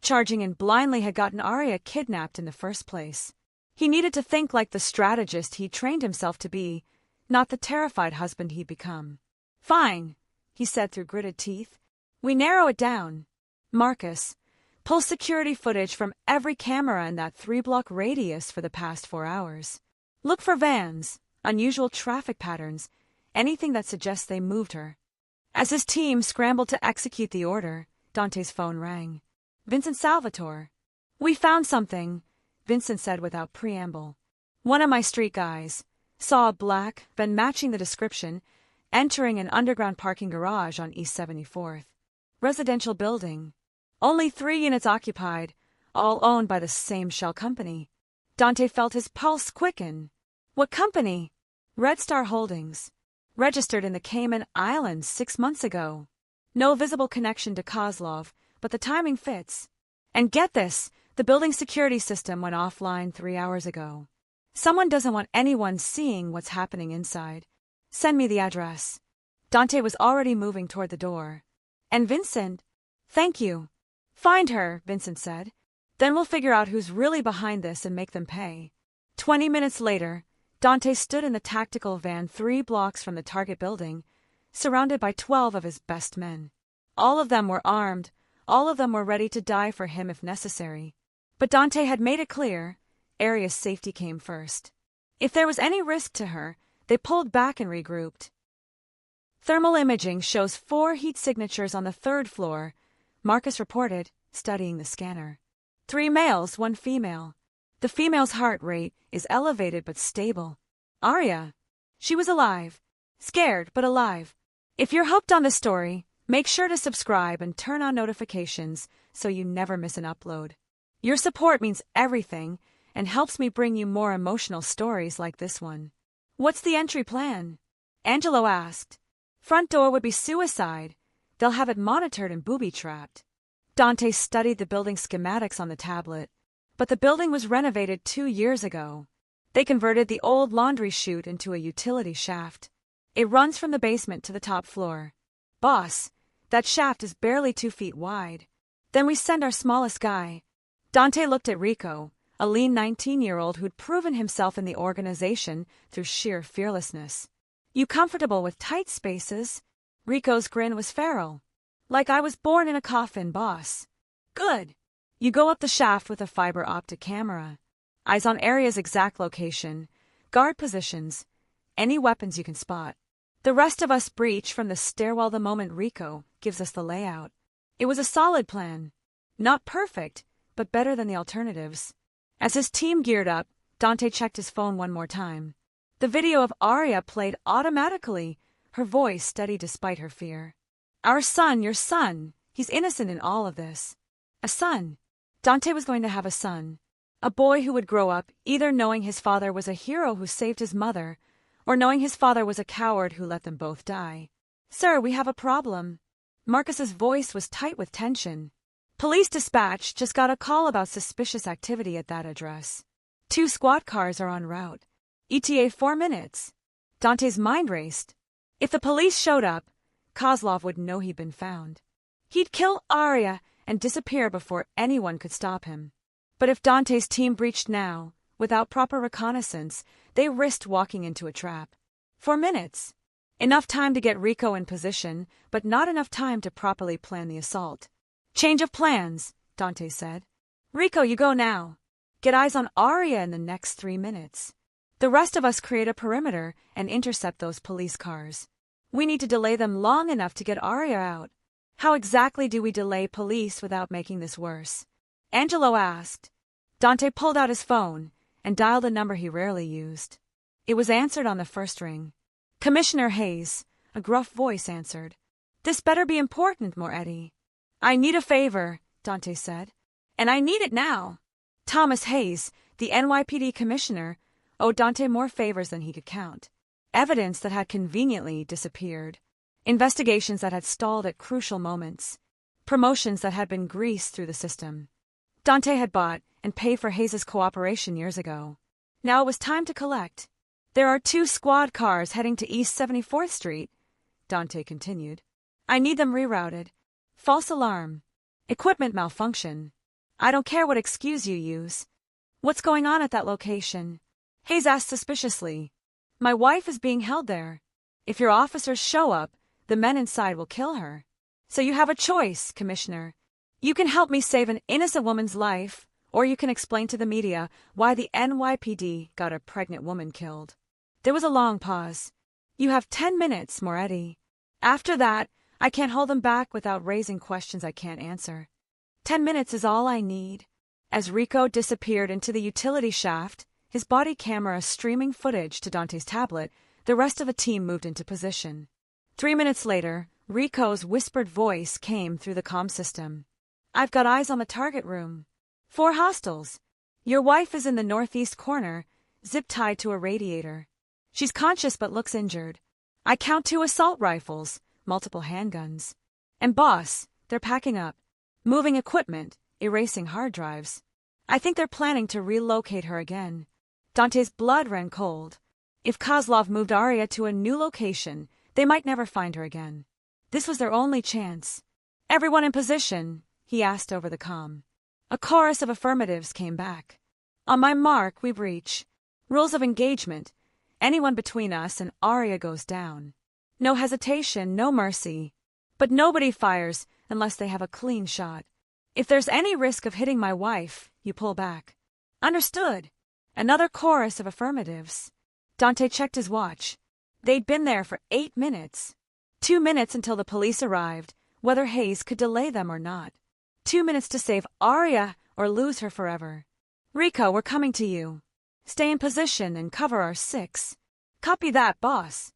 Charging in blindly had gotten Arya kidnapped in the first place. He needed to think like the strategist he trained himself to be, not the terrified husband he'd become. Fine, he said through gritted teeth. We narrow it down. Marcus, pull security footage from every camera in that 3-block radius for the past 4 hours. Look for vans, unusual traffic patterns, anything that suggests they moved her. As his team scrambled to execute the order, Dante's phone rang. Vincent Salvatore. We found something, Vincent said without preamble. One of my street guys saw a black, van matching the description, entering an underground parking garage on East 74th. Residential building. Only 3 units occupied, all owned by the same shell company. Dante felt his pulse quicken. What company? Red Star Holdings. Registered in the Cayman Islands 6 months ago. No visible connection to Kozlov, but the timing fits. And get this, the building security system went offline 3 hours ago. Someone doesn't want anyone seeing what's happening inside. Send me the address. Dante was already moving toward the door. And Vincent? Thank you. Find her, Vincent said. Then we'll figure out who's really behind this and make them pay. 20 minutes later, Dante stood in the tactical van 3 blocks from the target building, surrounded by 12 of his best men. All of them were armed, all of them were ready to die for him if necessary. But Dante had made it clear, Arya's safety came first. If there was any risk to her, they pulled back and regrouped. Thermal imaging shows 4 heat signatures on the 3rd floor, Marcus reported, studying the scanner. 3 males, 1 female. The female's heart rate is elevated but stable. Arya. She was alive. Scared, but alive. If you're hooked on this story, make sure to subscribe and turn on notifications so you never miss an upload. Your support means everything and helps me bring you more emotional stories like this one. What's the entry plan? Angelo asked. Front door would be suicide. They'll have it monitored and booby-trapped. Dante studied the building schematics on the tablet, but the building was renovated 2 years ago. They converted the old laundry chute into a utility shaft. It runs from the basement to the top floor. Boss, that shaft is barely 2 feet wide. Then we send our smallest guy. Dante looked at Rico, a lean 19-year-old who'd proven himself in the organization through sheer fearlessness. You comfortable with tight spaces? Rico's grin was feral. Like I was born in a coffin, boss. Good. You go up the shaft with a fiber optic camera. Eyes on Arya's exact location, guard positions, any weapons you can spot. The rest of us breach from the stairwell the moment Rico gives us the layout. It was a solid plan. Not perfect, but better than the alternatives. As his team geared up, Dante checked his phone one more time. The video of Arya played automatically, her voice steady despite her fear. Our son, your son, he's innocent in all of this. A son. Dante was going to have a son. A boy who would grow up either knowing his father was a hero who saved his mother, or knowing his father was a coward who let them both die. Sir, we have a problem. Marcus's voice was tight with tension. Police dispatch just got a call about suspicious activity at that address. 2 squad cars are en route. ETA 4 minutes. Dante's mind raced. If the police showed up, Kozlov would know he'd been found. He'd kill Arya and disappear before anyone could stop him. But if Dante's team breached now, without proper reconnaissance, they risked walking into a trap. 4 minutes. Enough time to get Rico in position, but not enough time to properly plan the assault. Change of plans, Dante said. Rico, you go now. Get eyes on Arya in the next 3 minutes. The rest of us create a perimeter and intercept those police cars. We need to delay them long enough to get Arya out. How exactly do we delay police without making this worse? Angelo asked. Dante pulled out his phone and dialed a number he rarely used. It was answered on the first ring. Commissioner Hayes, a gruff voice answered. This better be important, Moretti. I need a favor, Dante said. And I need it now. Thomas Hayes, the NYPD commissioner, owed Dante more favors than he could count. Evidence that had conveniently disappeared. Investigations that had stalled at crucial moments. Promotions that had been greased through the system. Dante had bought and paid for Hayes' cooperation years ago. Now it was time to collect. There are 2 squad cars heading to East 74th Street, Dante continued. I need them rerouted. False alarm. Equipment malfunction. I don't care what excuse you use. What's going on at that location? Hayes asked suspiciously. My wife is being held there. If your officers show up, the men inside will kill her. So you have a choice, Commissioner. You can help me save an innocent woman's life, or you can explain to the media why the NYPD got a pregnant woman killed. There was a long pause. You have 10 minutes, Moretti. After that, I can't hold them back without raising questions I can't answer. 10 minutes is all I need. As Rico disappeared into the utility shaft, his body camera streaming footage to Dante's tablet, the rest of the team moved into position. 3 minutes later, Rico's whispered voice came through the comm system. I've got eyes on the target room. 4 hostiles. Your wife is in the northeast corner, zip-tied to a radiator. She's conscious but looks injured. I count 2 assault rifles, multiple handguns. And boss, they're packing up. Moving equipment, erasing hard drives. I think they're planning to relocate her again. Dante's blood ran cold. If Kozlov moved Arya to a new location, they might never find her again. This was their only chance. Everyone in position, he asked over the comm. A chorus of affirmatives came back. On my mark, we breach. Rules of engagement. Anyone between us and Arya goes down. No hesitation, no mercy. But nobody fires unless they have a clean shot. If there's any risk of hitting my wife, you pull back. Understood. Another chorus of affirmatives. Dante checked his watch. They'd been there for 8 minutes. 2 minutes until the police arrived, whether Hayes could delay them or not. 2 minutes to save Arya or lose her forever. Rico, we're coming to you. Stay in position and cover our 6. Copy that, boss.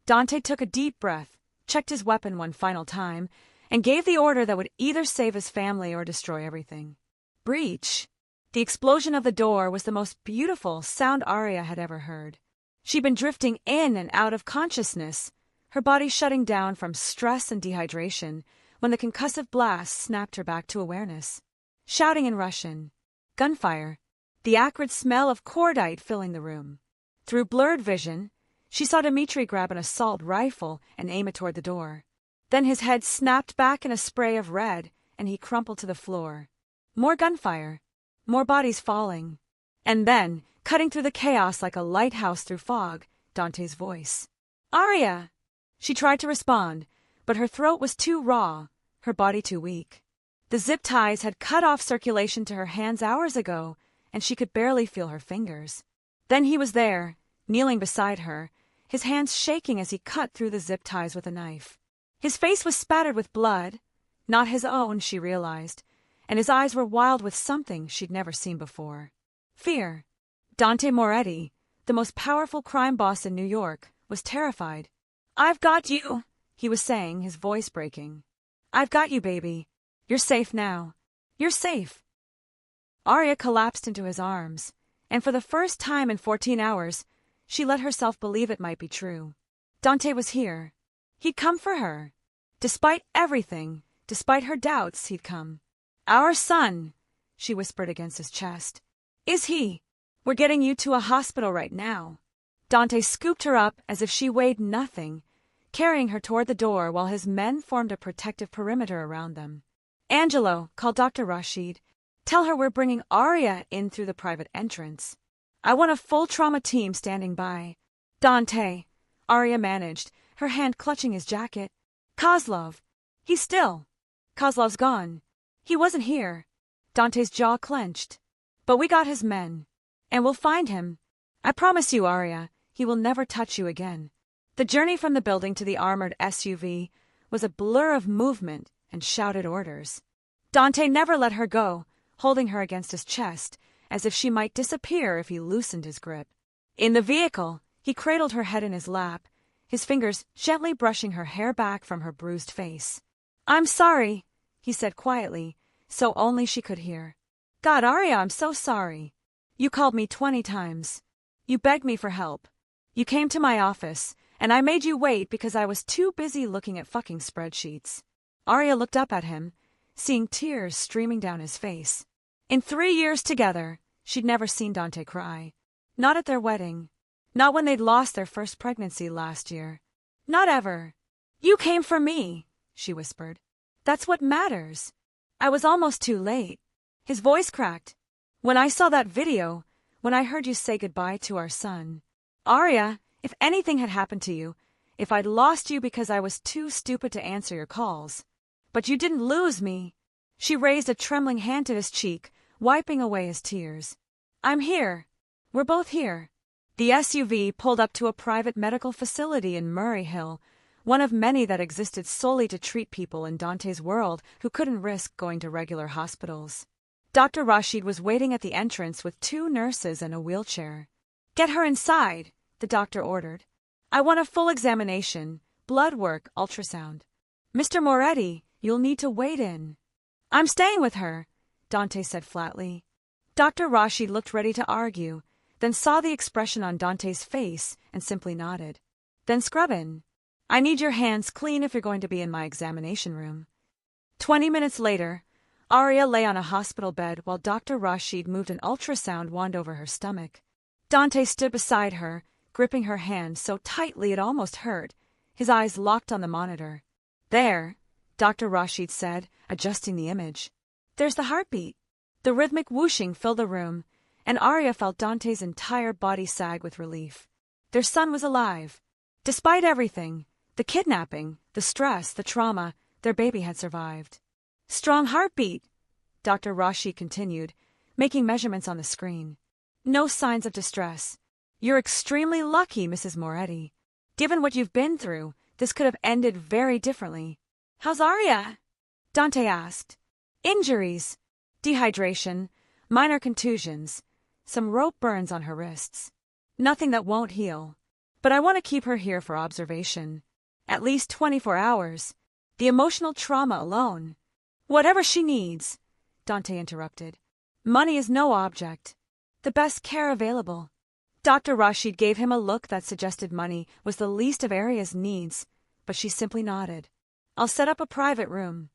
Dante took a deep breath, checked his weapon one final time, and gave the order that would either save his family or destroy everything. Breach. The explosion of the door was the most beautiful sound Arya had ever heard. She'd been drifting in and out of consciousness, her body shutting down from stress and dehydration, when the concussive blast snapped her back to awareness. Shouting in Russian. Gunfire. The acrid smell of cordite filling the room. Through blurred vision, she saw Dmitri grab an assault rifle and aim it toward the door. Then his head snapped back in a spray of red, and he crumpled to the floor. More gunfire. More bodies falling. And then, cutting through the chaos like a lighthouse through fog, Dante's voice. Arya! She tried to respond, but her throat was too raw, her body too weak. The zip ties had cut off circulation to her hands hours ago, and she could barely feel her fingers. Then he was there, kneeling beside her, his hands shaking as he cut through the zip ties with a knife. His face was spattered with blood, not his own, she realized, and his eyes were wild with something she'd never seen before. Fear. Dante Moretti, the most powerful crime boss in New York, was terrified. I've got you, he was saying, his voice breaking. I've got you, baby. You're safe now. You're safe. Arya collapsed into his arms, and for the first time in 14 hours, she let herself believe it might be true. Dante was here. He'd come for her. Despite everything, despite her doubts, he'd come. Our son, she whispered against his chest. Is he? We're getting you to a hospital right now. Dante scooped her up as if she weighed nothing, carrying her toward the door while his men formed a protective perimeter around them. Angelo, call Dr. Rashid. Tell her we're bringing Arya in through the private entrance. I want a full trauma team standing by. Dante, Arya managed, her hand clutching his jacket. Kozlov. He's still. Kozlov's gone. He wasn't here. Dante's jaw clenched. But we got his men. And we'll find him. I promise you, Arya, he will never touch you again. The journey from the building to the armored SUV was a blur of movement and shouted orders. Dante never let her go, holding her against his chest, as if she might disappear if he loosened his grip. In the vehicle, he cradled her head in his lap, his fingers gently brushing her hair back from her bruised face. I'm sorry, he said quietly, so only she could hear. God, Arya, I'm so sorry. You called me 20 times. You begged me for help. You came to my office, and I made you wait because I was too busy looking at fucking spreadsheets. Arya looked up at him, seeing tears streaming down his face. In 3 years together, she'd never seen Dante cry. Not at their wedding. Not when they'd lost their first pregnancy last year. Not ever. You came for me, she whispered. That's what matters. I was almost too late. His voice cracked. When I saw that video, when I heard you say goodbye to our son. Arya, if anything had happened to you, if I'd lost you because I was too stupid to answer your calls. But you didn't lose me. She raised a trembling hand to his cheek, wiping away his tears. I'm here. We're both here. The SUV pulled up to a private medical facility in Murray Hill, one of many that existed solely to treat people in Dante's world who couldn't risk going to regular hospitals. Dr. Rashid was waiting at the entrance with 2 nurses and a wheelchair. Get her inside, the doctor ordered. I want a full examination, blood work, ultrasound. Mr. Moretti, you'll need to wait in. I'm staying with her, Dante said flatly. Dr. Rashid looked ready to argue, then saw the expression on Dante's face and simply nodded. Then scrub in. I need your hands clean if you're going to be in my examination room. 20 minutes later, Arya lay on a hospital bed while Dr. Rashid moved an ultrasound wand over her stomach. Dante stood beside her, gripping her hand so tightly it almost hurt, his eyes locked on the monitor. There, Dr. Rashid said, adjusting the image. There's the heartbeat. The rhythmic whooshing filled the room, and Arya felt Dante's entire body sag with relief. Their son was alive. Despite everything, the kidnapping, the stress, the trauma, their baby had survived. Strong heartbeat, Dr. Rashid continued, making measurements on the screen. No signs of distress. You're extremely lucky, Mrs. Moretti. Given what you've been through, this could have ended very differently. How's Arya? Dante asked. Injuries. Dehydration, minor contusions, some rope burns on her wrists. Nothing that won't heal. But I want to keep her here for observation. At least 24 hours. The emotional trauma alone. Whatever she needs, Dante interrupted. Money is no object. The best care available. Dr. Rashid gave him a look that suggested money was the least of Arya's needs, but she simply nodded. I'll set up a private room.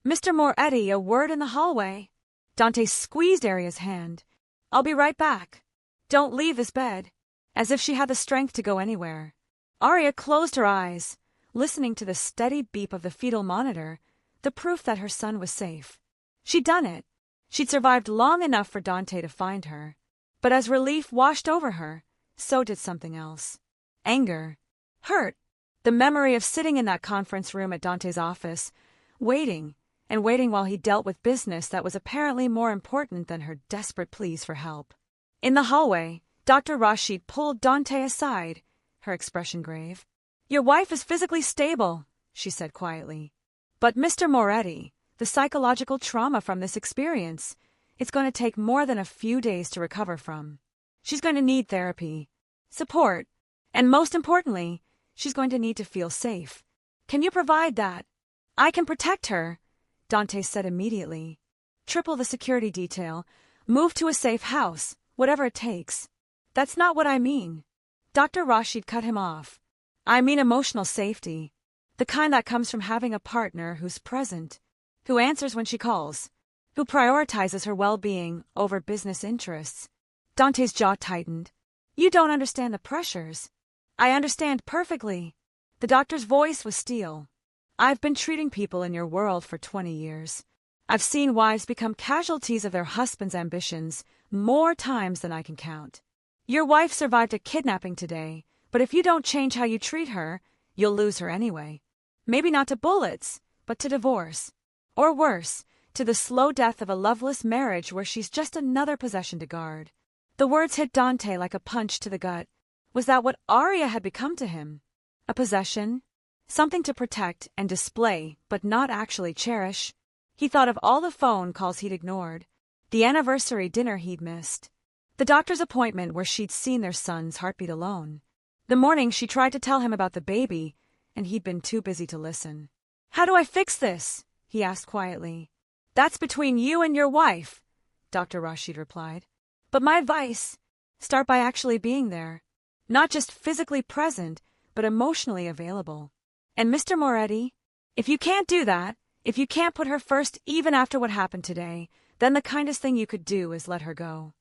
Mr. Moretti, a word in the hallway. Dante squeezed Arya's hand. I'll be right back. Don't leave this bed. As if she had the strength to go anywhere. Arya closed her eyes, listening to the steady beep of the fetal monitor, the proof that her son was safe. She'd done it. She'd survived long enough for Dante to find her. But as relief washed over her, so did something else. Anger. Hurt. The memory of sitting in that conference room at Dante's office, waiting while he dealt with business that was apparently more important than her desperate pleas for help. In the hallway, Dr. Rashid pulled Dante aside, her expression grave. Your wife is physically stable, she said quietly. But Mr. Moretti, the psychological trauma from this experience, it's going to take more than a few days to recover from. She's going to need therapy, support, and most importantly, she's going to need to feel safe. Can you provide that? I can protect her, Dante said immediately. Triple the security detail, move to a safe house, whatever it takes. That's not what I mean. Dr. Rashid cut him off. I mean emotional safety. The kind that comes from having a partner who's present, who answers when she calls, who prioritizes her well-being over business interests. Dante's jaw tightened. You don't understand the pressures. I understand perfectly. The doctor's voice was steel. I've been treating people in your world for 20 years. I've seen wives become casualties of their husbands' ambitions more times than I can count. Your wife survived a kidnapping today, but if you don't change how you treat her, you'll lose her anyway. Maybe not to bullets, but to divorce. Or worse, to the slow death of a loveless marriage where she's just another possession to guard. The words hit Dante like a punch to the gut. Was that what Arya had become to him? A possession? Something to protect and display, but not actually cherish? He thought of all the phone calls he'd ignored, the anniversary dinner he'd missed, the doctor's appointment where she'd seen their son's heartbeat alone, the morning she tried to tell him about the baby, and he'd been too busy to listen. How do I fix this? He asked quietly. That's between you and your wife, Dr. Rashid replied. But my advice, start by actually being there. Not just physically present, but emotionally available. And Mr. Moretti, if you can't do that, if you can't put her first even after what happened today, then the kindest thing you could do is let her go.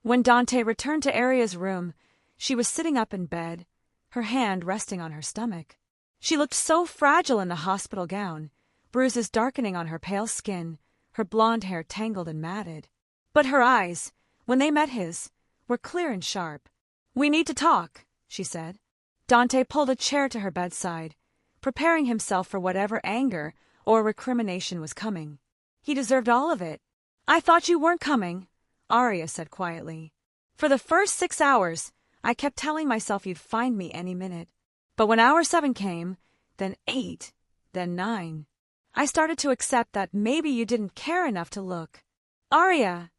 When Dante returned to Arya's room, she was sitting up in bed, her hand resting on her stomach. She looked so fragile in the hospital gown, bruises darkening on her pale skin, her blonde hair tangled and matted. But her eyes, when they met his, were clear and sharp. "We need to talk," she said. Dante pulled a chair to her bedside, preparing himself for whatever anger or recrimination was coming. He deserved all of it. "I thought you weren't coming," Arya said quietly. "For the first 6 hours, I kept telling myself you'd find me any minute. But when hour 7 came, then 8, then 9, I started to accept that maybe you didn't care enough to look." "Arya,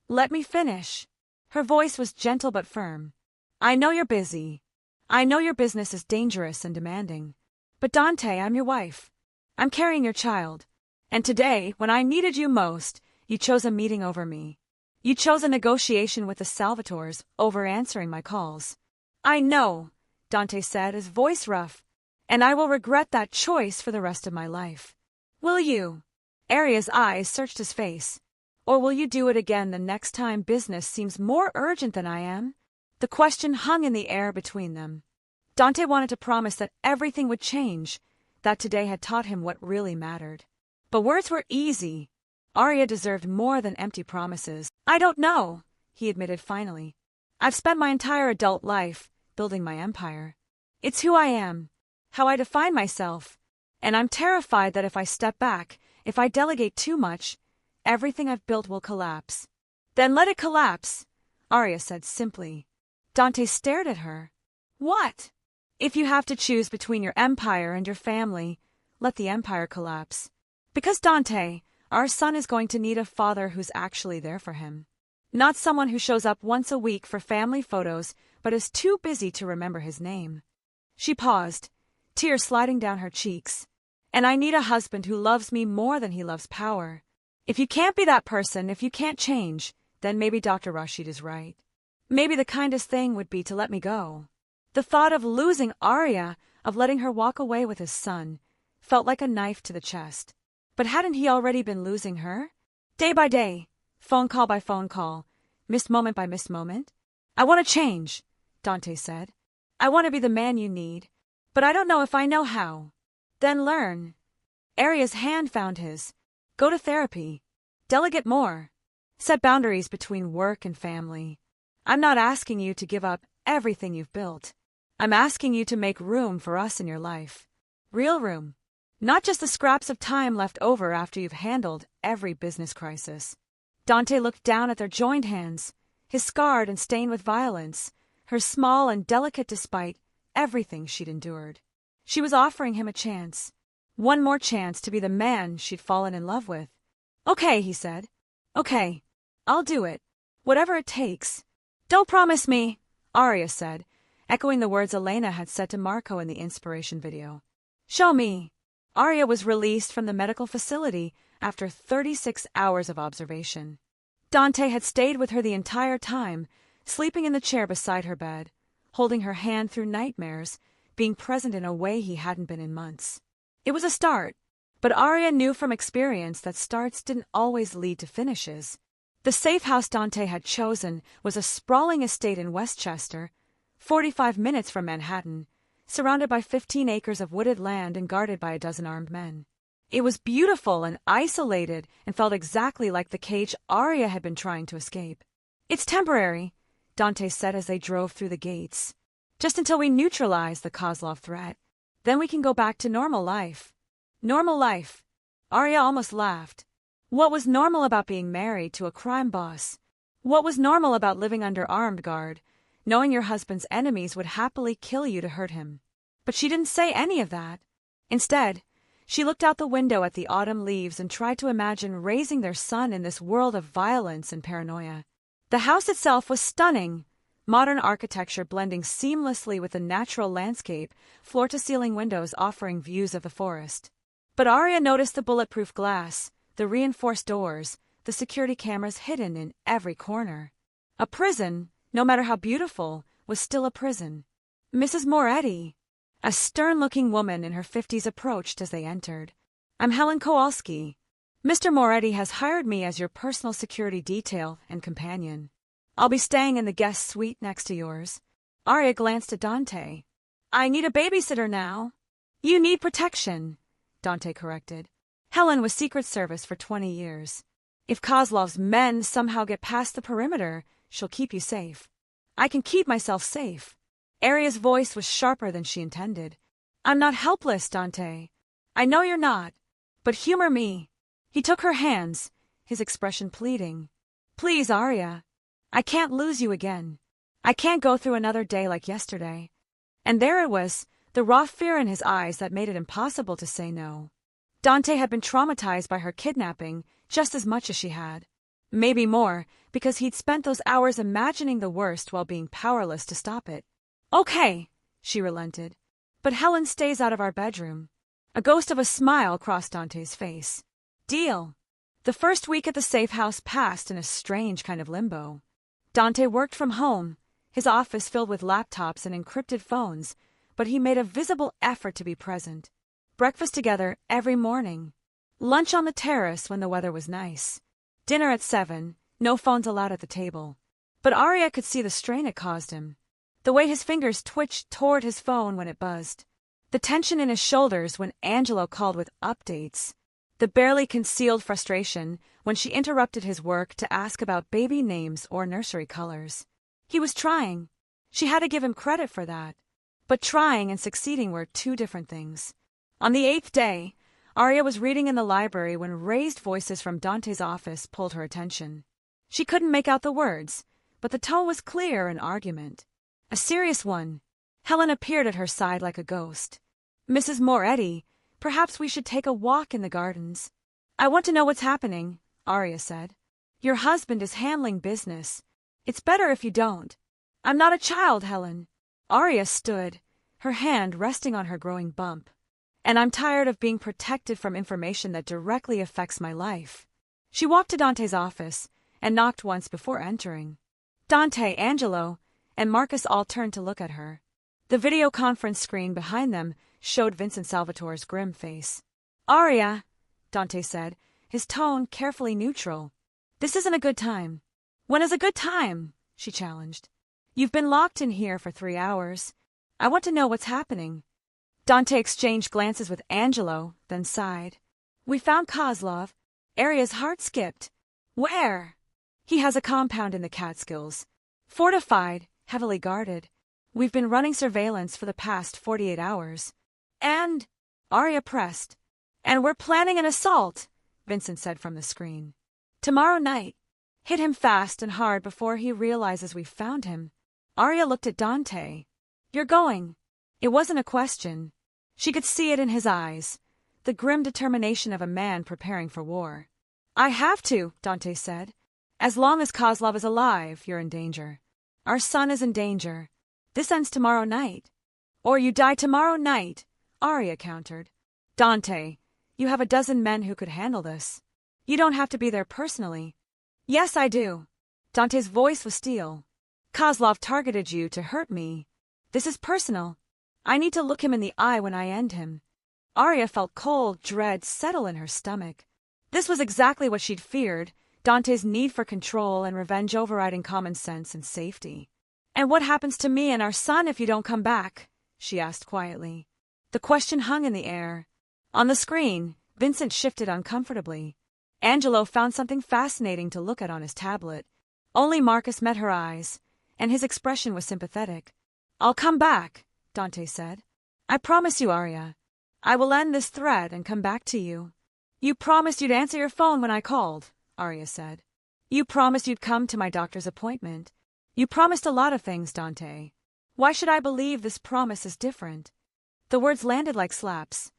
let me finish." Her voice was gentle but firm. "I know you're busy. I know your business is dangerous and demanding. But Dante, I'm your wife. I'm carrying your child. And today, when I needed you most, you chose a meeting over me. You chose a negotiation with the Salvatores over answering my calls." "I know," Dante said, his voice rough, "and I will regret that choice for the rest of my life." "Will you?" Arya's eyes searched his face. "Or will you do it again the next time business seems more urgent than I am?" The question hung in the air between them. Dante wanted to promise that everything would change, that today had taught him what really mattered. But words were easy. Arya deserved more than empty promises. "I don't know," he admitted finally. "I've spent my entire adult life building my empire. It's who I am, how I define myself, and I'm terrified that if I step back, if I delegate too much, everything I've built will collapse." "Then let it collapse," Arya said simply. Dante stared at her. "What?" "If you have to choose between your empire and your family, let the empire collapse. Because Dante, our son is going to need a father who's actually there for him. Not someone who shows up once a week for family photos but is too busy to remember his name." She paused, tears sliding down her cheeks. "And I need a husband who loves me more than he loves power. If you can't be that person, if you can't change, then maybe Dr. Rashid is right. Maybe the kindest thing would be to let me go." The thought of losing Arya, of letting her walk away with his son, felt like a knife to the chest. But hadn't he already been losing her? Day by day, phone call by phone call, missed moment by missed moment. "I want to change," Dante said. "I want to be the man you need, but I don't know if I know how." "Then learn." Arya's hand found his. "Go to therapy. Delegate more. Set boundaries between work and family. I'm not asking you to give up everything you've built. I'm asking you to make room for us in your life. Real room. Not just the scraps of time left over after you've handled every business crisis." Dante looked down at their joined hands, his scarred and stained with violence, her small and delicate despite everything she'd endured. She was offering him a chance. One more chance to be the man she'd fallen in love with. "Okay," he said. "Okay. I'll do it. Whatever it takes." "Don't promise me," Arya said, echoing the words Elena had said to Marco in the inspiration video. "Show me." Arya was released from the medical facility after 36 hours of observation. Dante had stayed with her the entire time, sleeping in the chair beside her bed, holding her hand through nightmares, being present in a way he hadn't been in months. It was a start, but Arya knew from experience that starts didn't always lead to finishes. The safe house Dante had chosen was a sprawling estate in Westchester, 45 minutes from Manhattan, surrounded by 15 acres of wooded land and guarded by a dozen armed men. It was beautiful and isolated and felt exactly like the cage Arya had been trying to escape. "It's temporary," Dante said as they drove through the gates. "Just until we neutralize the Kozlov threat. Then we can go back to normal life." Normal life. Arya almost laughed. What was normal about being married to a crime boss? What was normal about living under armed guard, knowing your husband's enemies would happily kill you to hurt him? But she didn't say any of that. Instead, she looked out the window at the autumn leaves and tried to imagine raising their son in this world of violence and paranoia. The house itself was stunning, modern architecture blending seamlessly with the natural landscape, floor-to-ceiling windows offering views of the forest. But Arya noticed the bulletproof glass, the reinforced doors, the security cameras hidden in every corner. A prison, no matter how beautiful, was still a prison. Mrs. Moretti, a stern-looking woman in her 50s, approached as they entered. "I'm Helen Kowalski. Mr. Moretti has hired me as your personal security detail and companion. I'll be staying in the guest suite next to yours." Arya glanced at Dante. "I need a babysitter now." "You need protection," Dante corrected. Helen was Secret Service for 20 years. If Kozlov's men somehow get past the perimeter, she'll keep you safe. I can keep myself safe. Aria's voice was sharper than she intended. I'm not helpless, Dante. I know you're not. But humor me. He took her hands, his expression pleading. Please, Aria. I can't lose you again. I can't go through another day like yesterday. And there it was, the raw fear in his eyes that made it impossible to say no. Dante had been traumatized by her kidnapping just as much as she had. Maybe more, because he'd spent those hours imagining the worst while being powerless to stop it. Okay, she relented. But Helen stays out of our bedroom. A ghost of a smile crossed Dante's face. Deal. The first week at the safe house passed in a strange kind of limbo. Dante worked from home, his office filled with laptops and encrypted phones, but he made a visible effort to be present. Breakfast together every morning. Lunch on the terrace when the weather was nice. Dinner at 7, no phones allowed at the table. But Aria could see the strain it caused him. The way his fingers twitched toward his phone when it buzzed. The tension in his shoulders when Angelo called with updates. The barely concealed frustration when she interrupted his work to ask about baby names or nursery colors. He was trying. She had to give him credit for that. But trying and succeeding were two different things. On the 8th day, Aria was reading in the library when raised voices from Dante's office pulled her attention. She couldn't make out the words, but the tone was clear in argument. A serious one. Helen appeared at her side like a ghost. Mrs. Moretti, perhaps we should take a walk in the gardens. I want to know what's happening, Aria said. Your husband is handling business. It's better if you don't. I'm not a child, Helen. Aria stood, her hand resting on her growing bump. And I'm tired of being protected from information that directly affects my life. She walked to Dante's office and knocked once before entering. Dante, Angelo, and Marcus all turned to look at her. The video conference screen behind them showed Vincent Salvatore's grim face. Aria, Dante said, his tone carefully neutral. This isn't a good time. When is a good time? She challenged. You've been locked in here for 3 hours. I want to know what's happening. Dante exchanged glances with Angelo, then sighed. We found Kozlov. Aria's heart skipped. Where? He has a compound in the Catskills. Fortified, heavily guarded. We've been running surveillance for the past 48 hours. And? Aria pressed. And we're planning an assault, Vincent said from the screen. Tomorrow night. Hit him fast and hard before he realizes we found him. Aria looked at Dante. You're going. It wasn't a question. She could see it in his eyes, the grim determination of a man preparing for war. I have to, Dante said. As long as Kozlov is alive, you're in danger. Our son is in danger. This ends tomorrow night. Or you die tomorrow night, Aria countered. Dante, you have a dozen men who could handle this. You don't have to be there personally. Yes, I do. Dante's voice was steel. Kozlov targeted you to hurt me. This is personal. I need to look him in the eye when I end him. Aria felt cold dread settle in her stomach. This was exactly what she'd feared, Dante's need for control and revenge overriding common sense and safety. And what happens to me and our son if you don't come back? She asked quietly. The question hung in the air. On the screen, Vincent shifted uncomfortably. Angelo found something fascinating to look at on his tablet. Only Marcus met her eyes, and his expression was sympathetic. I'll come back, Dante said. I promise you, Aria. I will end this thread and come back to you. You promised you'd answer your phone when I called, Aria said. You promised you'd come to my doctor's appointment. You promised a lot of things, Dante. Why should I believe this promise is different? The words landed like slaps.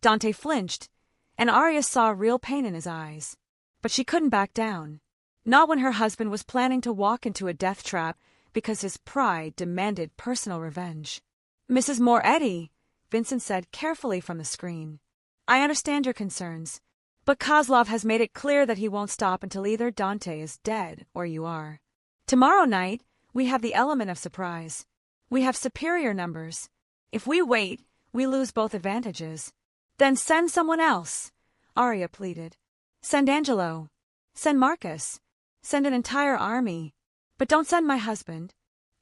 Dante flinched, and Aria saw real pain in his eyes. But she couldn't back down. Not when her husband was planning to walk into a death trap because his pride demanded personal revenge. Mrs. Moretti, Vincent said carefully from the screen. I understand your concerns, but Kozlov has made it clear that he won't stop until either Dante is dead or you are. Tomorrow night, we have the element of surprise. We have superior numbers. If we wait, we lose both advantages. Then send someone else, Aria pleaded. Send Angelo. Send Marcus. Send an entire army. But don't send my husband.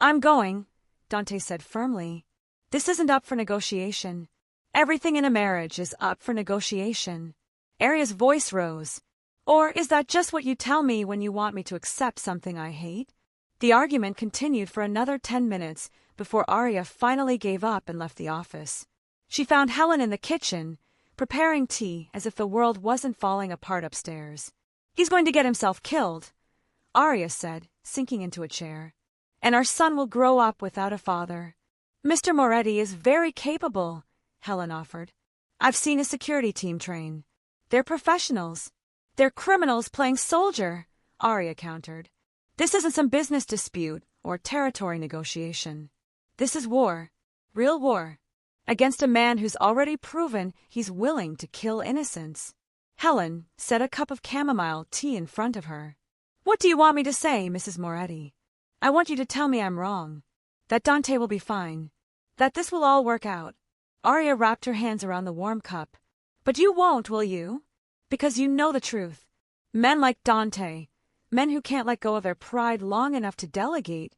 I'm going, Dante said firmly. This isn't up for negotiation. Everything in a marriage is up for negotiation. Aria's voice rose. Or is that just what you tell me when you want me to accept something I hate? The argument continued for another 10 minutes before Arya finally gave up and left the office. She found Helen in the kitchen, preparing tea as if the world wasn't falling apart upstairs. "He's going to get himself killed," Arya said, sinking into a chair. "And our son will grow up without a father." "Mr. Moretti is very capable," Helen offered. "I've seen a security team train. They're professionals." "They're criminals playing soldier," Arya countered. "This isn't some business dispute or territory negotiation. This is war, real war, against a man who's already proven he's willing to kill innocents." Helen set a cup of chamomile tea in front of her. "What do you want me to say, Mrs. Moretti? I want you to tell me I'm wrong, that Dante will be fine, that this will all work out." Arya wrapped her hands around the warm cup. "But you won't, will you? Because you know the truth. Men like Dante, men who can't let go of their pride long enough to delegate,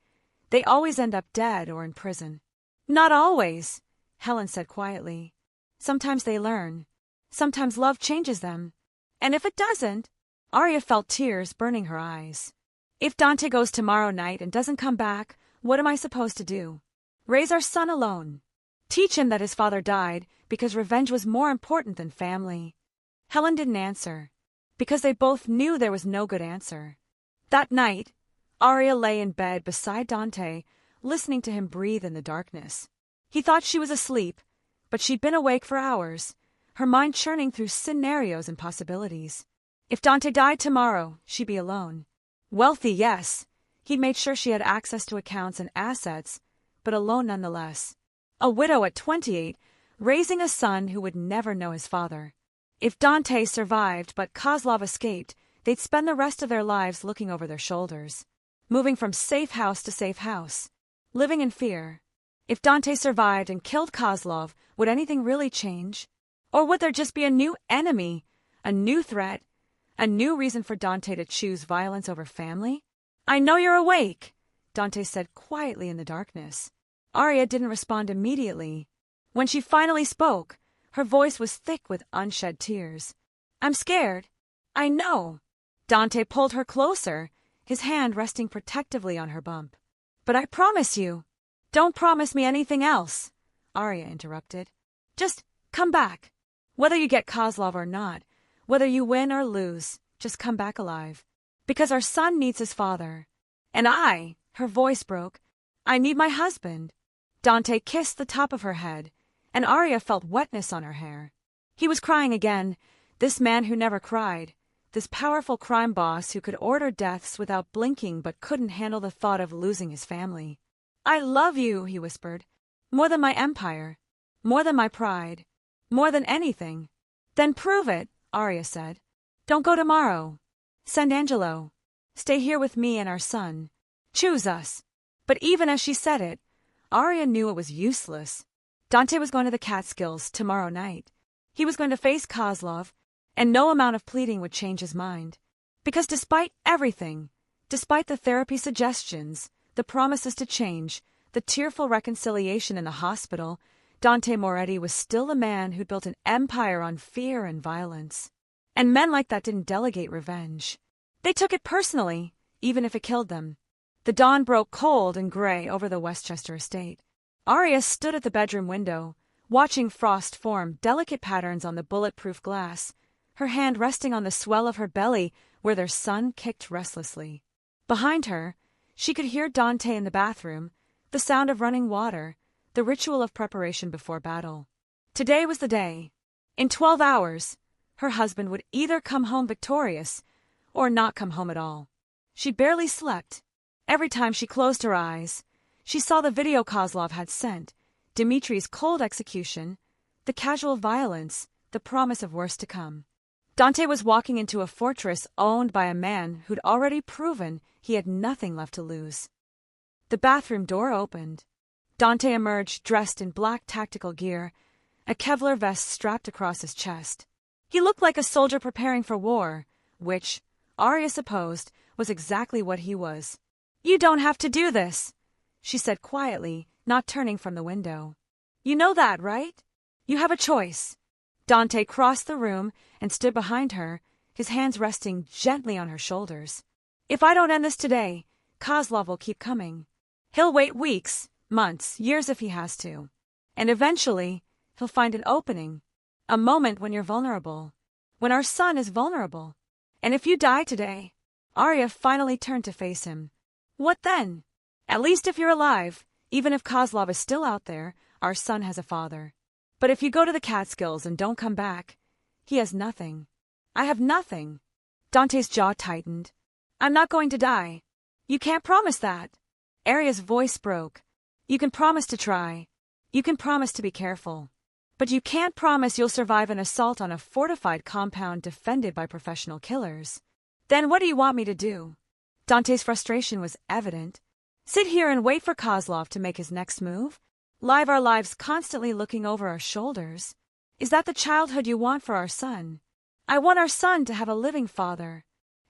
they always end up dead or in prison." "Not always," Helen said quietly. "Sometimes they learn. Sometimes love changes them. And if it doesn't—" Arya felt tears burning her eyes. "If Dante goes tomorrow night and doesn't come back, what am I supposed to do? Raise our son alone. Teach him that his father died because revenge was more important than family." Helen didn't answer, because they both knew there was no good answer. That night, Arya lay in bed beside Dante, listening to him breathe in the darkness. He thought she was asleep, but she'd been awake for hours, her mind churning through scenarios and possibilities. If Dante died tomorrow, she'd be alone. Wealthy, yes. He'd made sure she had access to accounts and assets, but alone nonetheless. A widow at 28, raising a son who would never know his father. If Dante survived but Kozlov escaped, they'd spend the rest of their lives looking over their shoulders, moving from safe house to safe house, living in fear. If Dante survived and killed Kozlov, would anything really change? Or would there just be a new enemy, a new threat, a new reason for Dante to choose violence over family? "I know you're awake," Dante said quietly in the darkness. Arya didn't respond immediately. When she finally spoke, her voice was thick with unshed tears. "I'm scared. I know." Dante pulled her closer, his hand resting protectively on her bump. "But I promise you—" "Don't promise me anything else," Arya interrupted. "Just come back. Whether you get Kozlov or not, whether you win or lose, just come back alive. Because our son needs his father. And her voice broke, "I need my husband." Dante kissed the top of her head, and Arya felt wetness on her hair. He was crying again, this man who never cried, this powerful crime boss who could order deaths without blinking but couldn't handle the thought of losing his family. "I love you," he whispered. "More than my empire. More than my pride. More than anything." "Then prove it," Arya said. "Don't go tomorrow. Send Angelo. Stay here with me and our son. Choose us." But even as she said it, Arya knew it was useless. Dante was going to the Catskills tomorrow night. He was going to face Kozlov, and no amount of pleading would change his mind. Because despite everything, despite the therapy suggestions, the promises to change, the tearful reconciliation in the hospital, Dante Moretti was still a man who'd built an empire on fear and violence. And men like that didn't delegate revenge. They took it personally, even if it killed them. The dawn broke cold and gray over the Westchester estate. Arya stood at the bedroom window, watching frost form delicate patterns on the bulletproof glass, her hand resting on the swell of her belly where their son kicked restlessly. Behind her, she could hear Dante in the bathroom, the sound of running water, the ritual of preparation before battle. Today was the day. In 12 hours, her husband would either come home victorious or not come home at all. She barely slept. Every time she closed her eyes, she saw the video Kozlov had sent, Dimitri's cold execution, the casual violence, the promise of worse to come. Dante was walking into a fortress owned by a man who'd already proven he had nothing left to lose. The bathroom door opened. Dante emerged dressed in black tactical gear, a Kevlar vest strapped across his chest. He looked like a soldier preparing for war, which, Arya supposed, was exactly what he was. "You don't have to do this," she said quietly, not turning from the window. "You know that, right? You have a choice." Dante crossed the room and stood behind her, his hands resting gently on her shoulders. If I don't end this today, Kozlov will keep coming. He'll wait weeks, months, years if he has to. And eventually, he'll find an opening. A moment when you're vulnerable. When our son is vulnerable. And if you die today, Arya finally turned to face him. What then? At least if you're alive, even if Kozlov is still out there, our son has a father. But if you go to the Catskills and don't come back, he has nothing. I have nothing. Dante's jaw tightened. I'm not going to die. You can't promise that. Arya's voice broke. You can promise to try. You can promise to be careful. But you can't promise you'll survive an assault on a fortified compound defended by professional killers. Then what do you want me to do? Dante's frustration was evident. Sit here and wait for Kozlov to make his next move? Live our lives constantly looking over our shoulders? Is that the childhood you want for our son? I want our son to have a living father.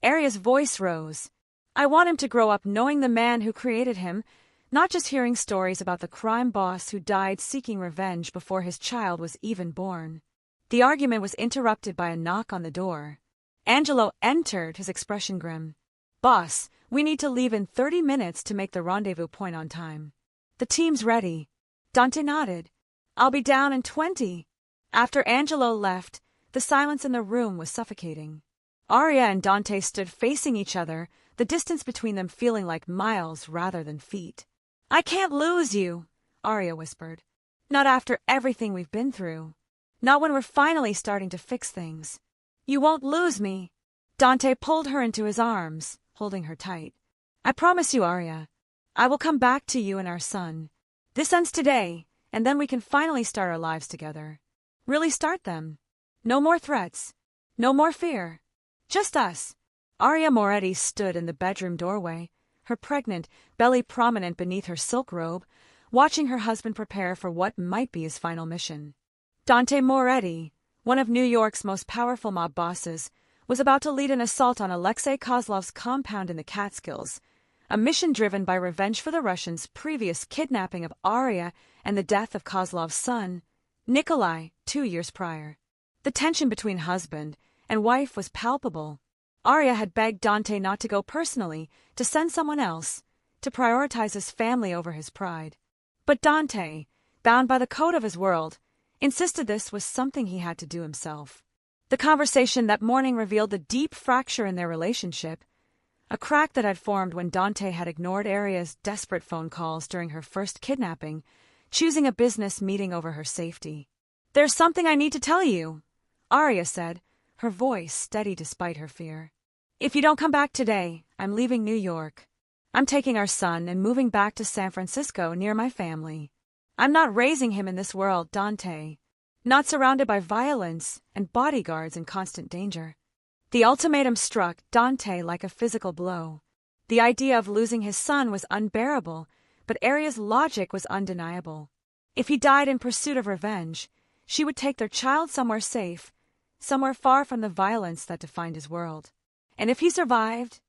Arya's voice rose. I want him to grow up knowing the man who created him, not just hearing stories about the crime boss who died seeking revenge before his child was even born. The argument was interrupted by a knock on the door. Angelo entered, his expression grim. Boss, we need to leave in 30 minutes to make the rendezvous point on time. The team's ready. Dante nodded. I'll be down in 20. After Angelo left, the silence in the room was suffocating. Arya and Dante stood facing each other, the distance between them feeling like miles rather than feet. I can't lose you, Arya whispered. Not after everything we've been through. Not when we're finally starting to fix things. You won't lose me. Dante pulled her into his arms, holding her tight. I promise you, Arya. I will come back to you and our son. This ends today, and then we can finally start our lives together. Really start them. No more threats. No more fear. Just us. Arya Moretti stood in the bedroom doorway, her pregnant belly prominent beneath her silk robe, watching her husband prepare for what might be his final mission. Dante Moretti, one of New York's most powerful mob bosses, was about to lead an assault on Alexei Kozlov's compound in the Catskills, a mission driven by revenge for the Russians' previous kidnapping of Arya and the death of Kozlov's son, Nikolai, 2 years prior. The tension between husband and wife was palpable. Arya had begged Dante not to go personally, to send someone else, to prioritize his family over his pride. But Dante, bound by the code of his world, insisted this was something he had to do himself. The conversation that morning revealed the deep fracture in their relationship, a crack that had formed when Dante had ignored Arya's desperate phone calls during her first kidnapping, choosing a business meeting over her safety. There's something I need to tell you, Arya said, her voice steady despite her fear. If you don't come back today, I'm leaving New York. I'm taking our son and moving back to San Francisco near my family. I'm not raising him in this world, Dante. Not surrounded by violence and bodyguards in constant danger. The ultimatum struck Dante like a physical blow. The idea of losing his son was unbearable, but Arya's logic was undeniable. If he died in pursuit of revenge, she would take their child somewhere safe, somewhere far from the violence that defined his world. And if he survived,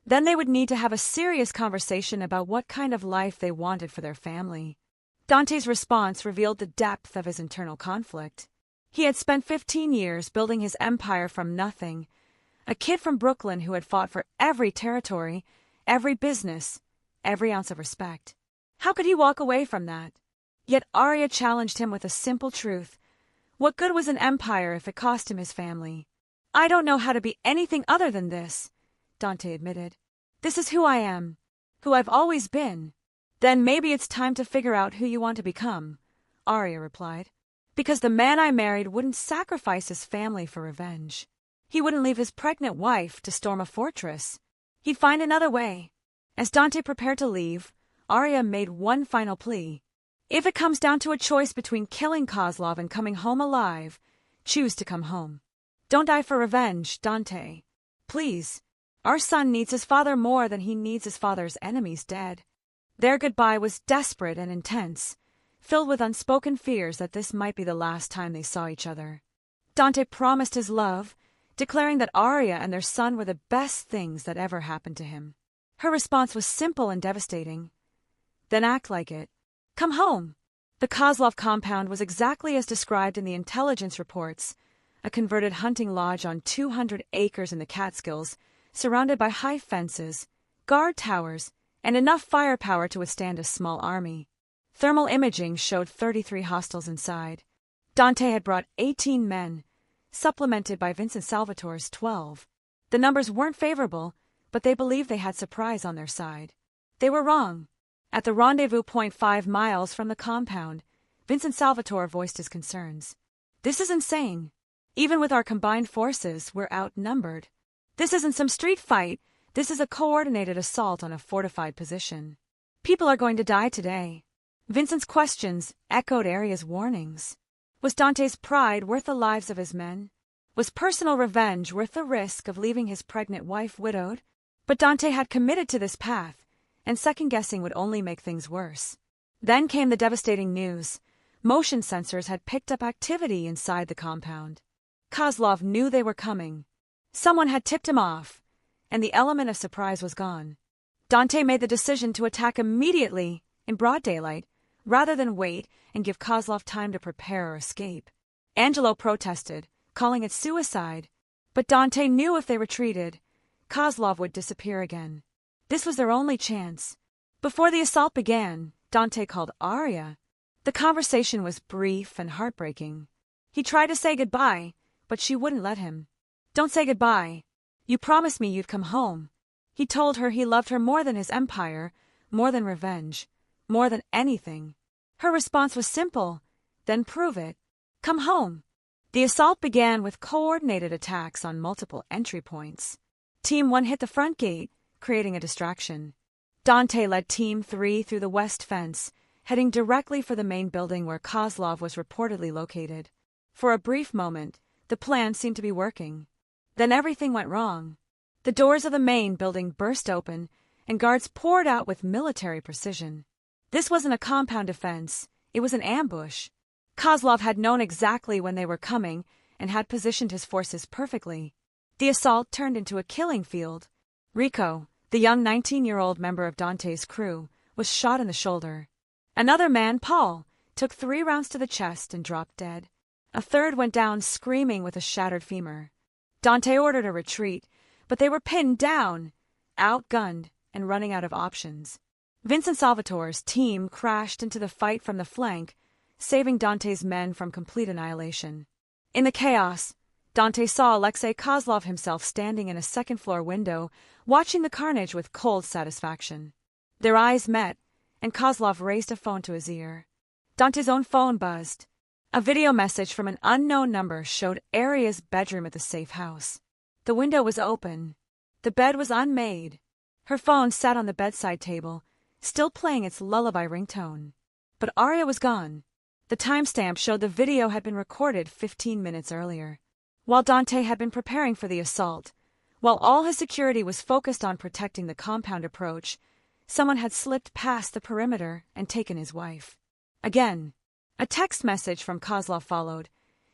then they would need to have a serious conversation about what kind of life they wanted for their family. Dante's response revealed the depth of his internal conflict. He had spent 15 years building his empire from nothing, a kid from Brooklyn who had fought for every territory, every business, every ounce of respect. How could he walk away from that? Yet Arya challenged him with a simple truth. What good was an empire if it cost him his family? I don't know how to be anything other than this, Dante admitted. This is who I am, who I've always been. Then maybe it's time to figure out who you want to become, Arya replied. Because the man I married wouldn't sacrifice his family for revenge. He wouldn't leave his pregnant wife to storm a fortress. He'd find another way. As Dante prepared to leave, Arya made one final plea. If it comes down to a choice between killing Kozlov and coming home alive, choose to come home. Don't die for revenge, Dante. Please. Our son needs his father more than he needs his father's enemies dead. Their goodbye was desperate and intense, filled with unspoken fears that this might be the last time they saw each other. Dante promised his love, declaring that Arya and their son were the best things that ever happened to him. Her response was simple and devastating. Then act like it. Come home. The Kozlov compound was exactly as described in the intelligence reports, a converted hunting lodge on 200 acres in the Catskills, surrounded by high fences, guard towers, and enough firepower to withstand a small army. Thermal imaging showed 33 hostiles inside. Dante had brought 18 men, supplemented by Vincent Salvatore's 12. The numbers weren't favorable, but they believed they had surprise on their side. They were wrong. At the rendezvous point 5 miles from the compound, Vincent Salvatore voiced his concerns. "This is insane. Even with our combined forces, we're outnumbered. This isn't some street fight. This is a coordinated assault on a fortified position. People are going to die today." Vincent's questions echoed Aria's warnings. Was Dante's pride worth the lives of his men? Was personal revenge worth the risk of leaving his pregnant wife widowed? But Dante had committed to this path, and second-guessing would only make things worse. Then came the devastating news. Motion sensors had picked up activity inside the compound. Kozlov knew they were coming. Someone had tipped him off, and the element of surprise was gone. Dante made the decision to attack immediately, in broad daylight, rather than wait and give Kozlov time to prepare or escape. Angelo protested, calling it suicide, but Dante knew if they retreated, Kozlov would disappear again. This was their only chance. Before the assault began, Dante called Aria. The conversation was brief and heartbreaking. He tried to say goodbye, but she wouldn't let him. "Don't say goodbye. You promised me you'd come home." He told her he loved her more than his empire, more than revenge, more than anything. Her response was simple. "Then prove it. Come home." The assault began with coordinated attacks on multiple entry points. Team 1 hit the front gate, creating a distraction. Dante led Team 3 through the west fence, heading directly for the main building where Kozlov was reportedly located. For a brief moment, the plan seemed to be working. Then everything went wrong. The doors of the main building burst open, and guards poured out with military precision. This wasn't a compound defense, it was an ambush. Kozlov had known exactly when they were coming and had positioned his forces perfectly. The assault turned into a killing field. Rico, the young 19-year-old member of Dante's crew, was shot in the shoulder. Another man, Paul, took 3 rounds to the chest and dropped dead. A third went down screaming with a shattered femur. Dante ordered a retreat, but they were pinned down, outgunned, and running out of options. Vincent Salvatore's team crashed into the fight from the flank, saving Dante's men from complete annihilation. In the chaos, Dante saw Alexei Kozlov himself standing in a second-floor window, watching the carnage with cold satisfaction. Their eyes met, and Kozlov raised a phone to his ear. Dante's own phone buzzed. A video message from an unknown number showed Aria's bedroom at the safe house. The window was open. The bed was unmade. Her phone sat on the bedside table, still playing its lullaby ringtone. But Aria was gone. The timestamp showed the video had been recorded 15 minutes earlier. While Dante had been preparing for the assault, while all his security was focused on protecting the compound approach, someone had slipped past the perimeter and taken his wife. Again, a text message from Kozlov followed.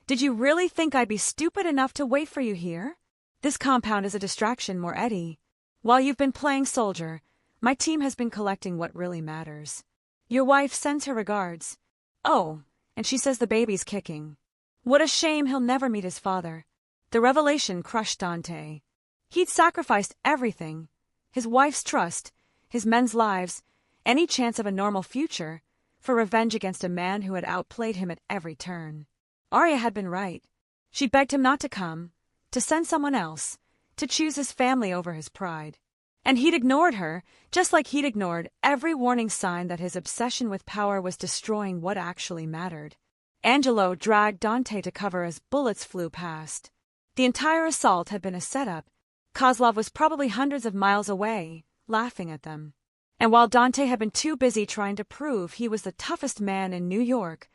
"Did you really think I'd be stupid enough to wait for you here? This compound is a distraction, Moretti. While you've been playing soldier, my team has been collecting what really matters. Your wife sends her regards. Oh, and she says the baby's kicking. What a shame he'll never meet his father." The revelation crushed Dante. He'd sacrificed everything: his wife's trust, his men's lives, any chance of a normal future, for revenge against a man who had outplayed him at every turn. Aria had been right. She begged him not to come, to send someone else, to choose his family over his pride. And he'd ignored her, just like he'd ignored every warning sign that his obsession with power was destroying what actually mattered. Angelo dragged Dante to cover as bullets flew past. The entire assault had been a setup. Kozlov was probably hundreds of miles away, laughing at them. And while Dante had been too busy trying to prove he was the toughest man in New York,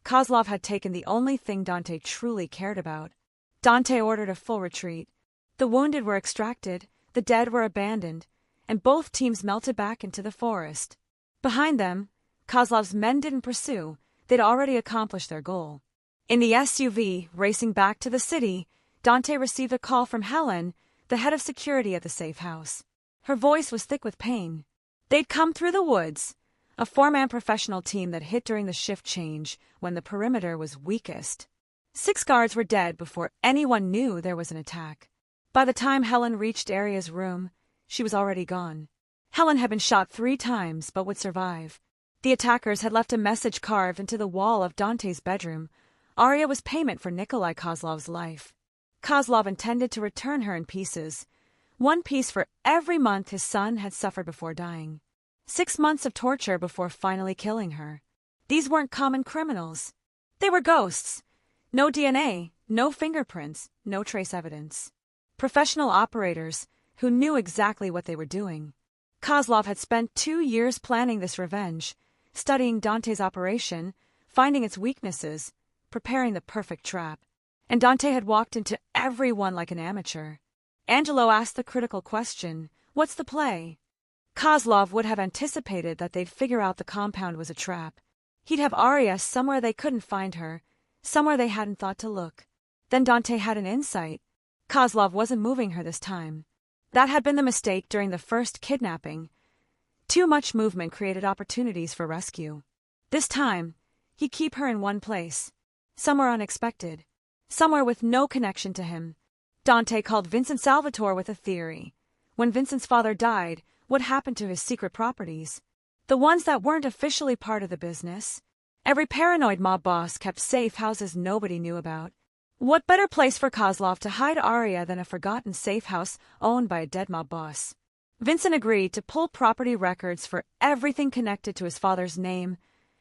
Kozlov had taken the only thing Dante truly cared about. Dante ordered a full retreat. The wounded were extracted, the dead were abandoned, and both teams melted back into the forest. Behind them, Kozlov's men didn't pursue. They'd already accomplished their goal. In the SUV, racing back to the city, Dante received a call from Helen, the head of security at the safe house. Her voice was thick with pain. They'd come through the woods, a 4-man professional team that hit during the shift change when the perimeter was weakest. 6 guards were dead before anyone knew there was an attack. By the time Helen reached Aria's room, she was already gone. Helen had been shot 3 times but would survive. The attackers had left a message carved into the wall of Dante's bedroom. Aria was payment for Nikolai Kozlov's life. Kozlov intended to return her in pieces. 1 piece for every month his son had suffered before dying. 6 months of torture before finally killing her. These weren't common criminals. They were ghosts. No DNA, no fingerprints, no trace evidence. Professional operators who knew exactly what they were doing. Kozlov had spent 2 years planning this revenge, studying Dante's operation, finding its weaknesses, preparing the perfect trap. And Dante had walked into everyone like an amateur. Angelo asked the critical question, "What's the play?" Kozlov would have anticipated that they'd figure out the compound was a trap. He'd have Aria somewhere they couldn't find her, somewhere they hadn't thought to look. Then Dante had an insight. Kozlov wasn't moving her this time. That had been the mistake during the first kidnapping. Too much movement created opportunities for rescue. This time, he'd keep her in one place, somewhere unexpected, somewhere with no connection to him. Dante called Vincent Salvatore with a theory. When Vincent's father died, what happened to his secret properties? The ones that weren't officially part of the business. Every paranoid mob boss kept safe houses nobody knew about. What better place for Kozlov to hide Aria than a forgotten safe house owned by a dead mob boss? Vincent agreed to pull property records for everything connected to his father's name,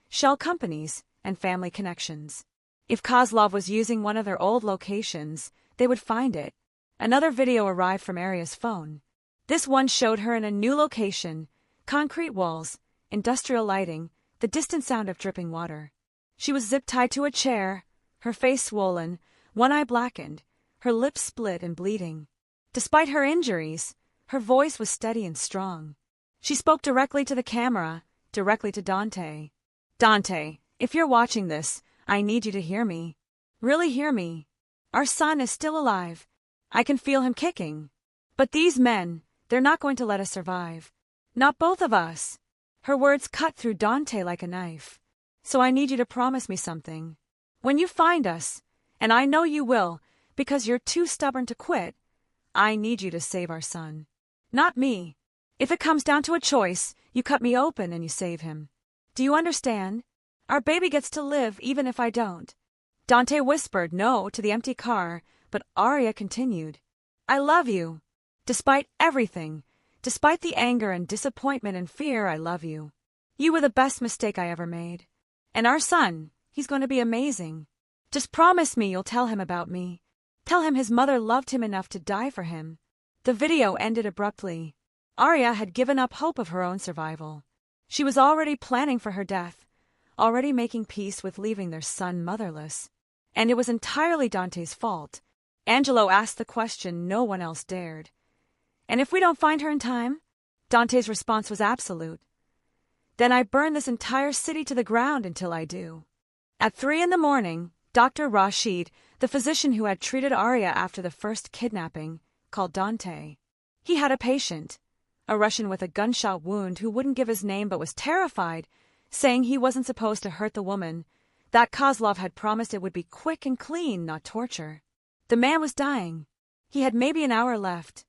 shell companies, and family connections. If Kozlov was using one of their old locations, they would find it. Another video arrived from Aria's phone. This one showed her in a new location, concrete walls, industrial lighting, the distant sound of dripping water. She was zip-tied to a chair, her face swollen, one eye blackened, her lips split and bleeding. Despite her injuries, her voice was steady and strong. She spoke directly to the camera, directly to Dante. "Dante, if you're watching this, I need you to hear me. Really hear me. Our son is still alive. I can feel him kicking. But these men, they're not going to let us survive. Not both of us." Her words cut through Dante like a knife. "So I need you to promise me something. When you find us, and I know you will, because you're too stubborn to quit, I need you to save our son. Not me. If it comes down to a choice, you cut me open and you save him. Do you understand? Our baby gets to live even if I don't." Dante whispered no to the empty car, but Aria continued. "I love you. Despite everything, despite the anger and disappointment and fear, I love you. You were the best mistake I ever made. And our son, he's going to be amazing. Just promise me you'll tell him about me. Tell him his mother loved him enough to die for him." The video ended abruptly. Aria had given up hope of her own survival. She was already planning for her death, already making peace with leaving their son motherless. And it was entirely Dante's fault. Angelo asked the question no one else dared. "And if we don't find her in time?" Dante's response was absolute. "Then I burn this entire city to the ground until I do." At 3 a.m, Dr. Rashid, the physician who had treated Aria after the first kidnapping, called Dante. He had a patient, a Russian with a gunshot wound who wouldn't give his name but was terrified, saying he wasn't supposed to hurt the woman, that Kozlov had promised it would be quick and clean, not torture. The man was dying. He had maybe an hour left.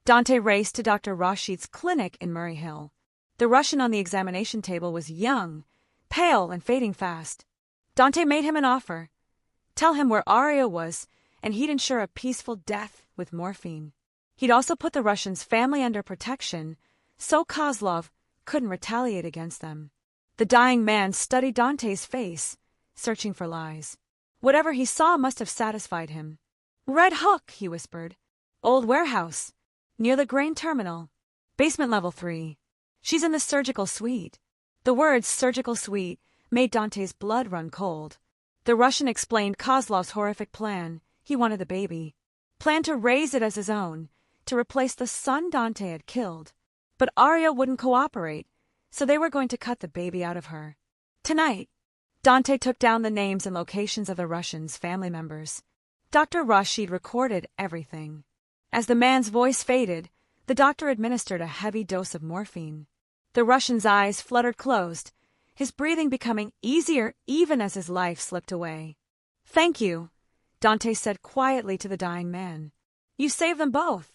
Dante raced to Dr. Rashid's clinic in Murray Hill. The Russian on the examination table was young, pale, and fading fast. Dante made him an offer. Tell him where Aria was, and he'd ensure a peaceful death with morphine. He'd also put the Russian's family under protection, so Kozlov couldn't retaliate against them. The dying man studied Dante's face, searching for lies. Whatever he saw must have satisfied him. "Red Hook," he whispered. "Old warehouse. Near the grain terminal. Basement level 3. She's in the surgical suite." The words surgical suite made Dante's blood run cold. The Russian explained Kozlov's horrific plan. He wanted the baby. Planned to raise it as his own, to replace the son Dante had killed. But Aria wouldn't cooperate, so they were going to cut the baby out of her. Tonight, Dante took down the names and locations of the Russians' family members. Dr. Rashid recorded everything. As the man's voice faded, the doctor administered a heavy dose of morphine. The Russian's eyes fluttered closed, his breathing becoming easier even as his life slipped away. "Thank you," Dante said quietly to the dying man. You saved them both.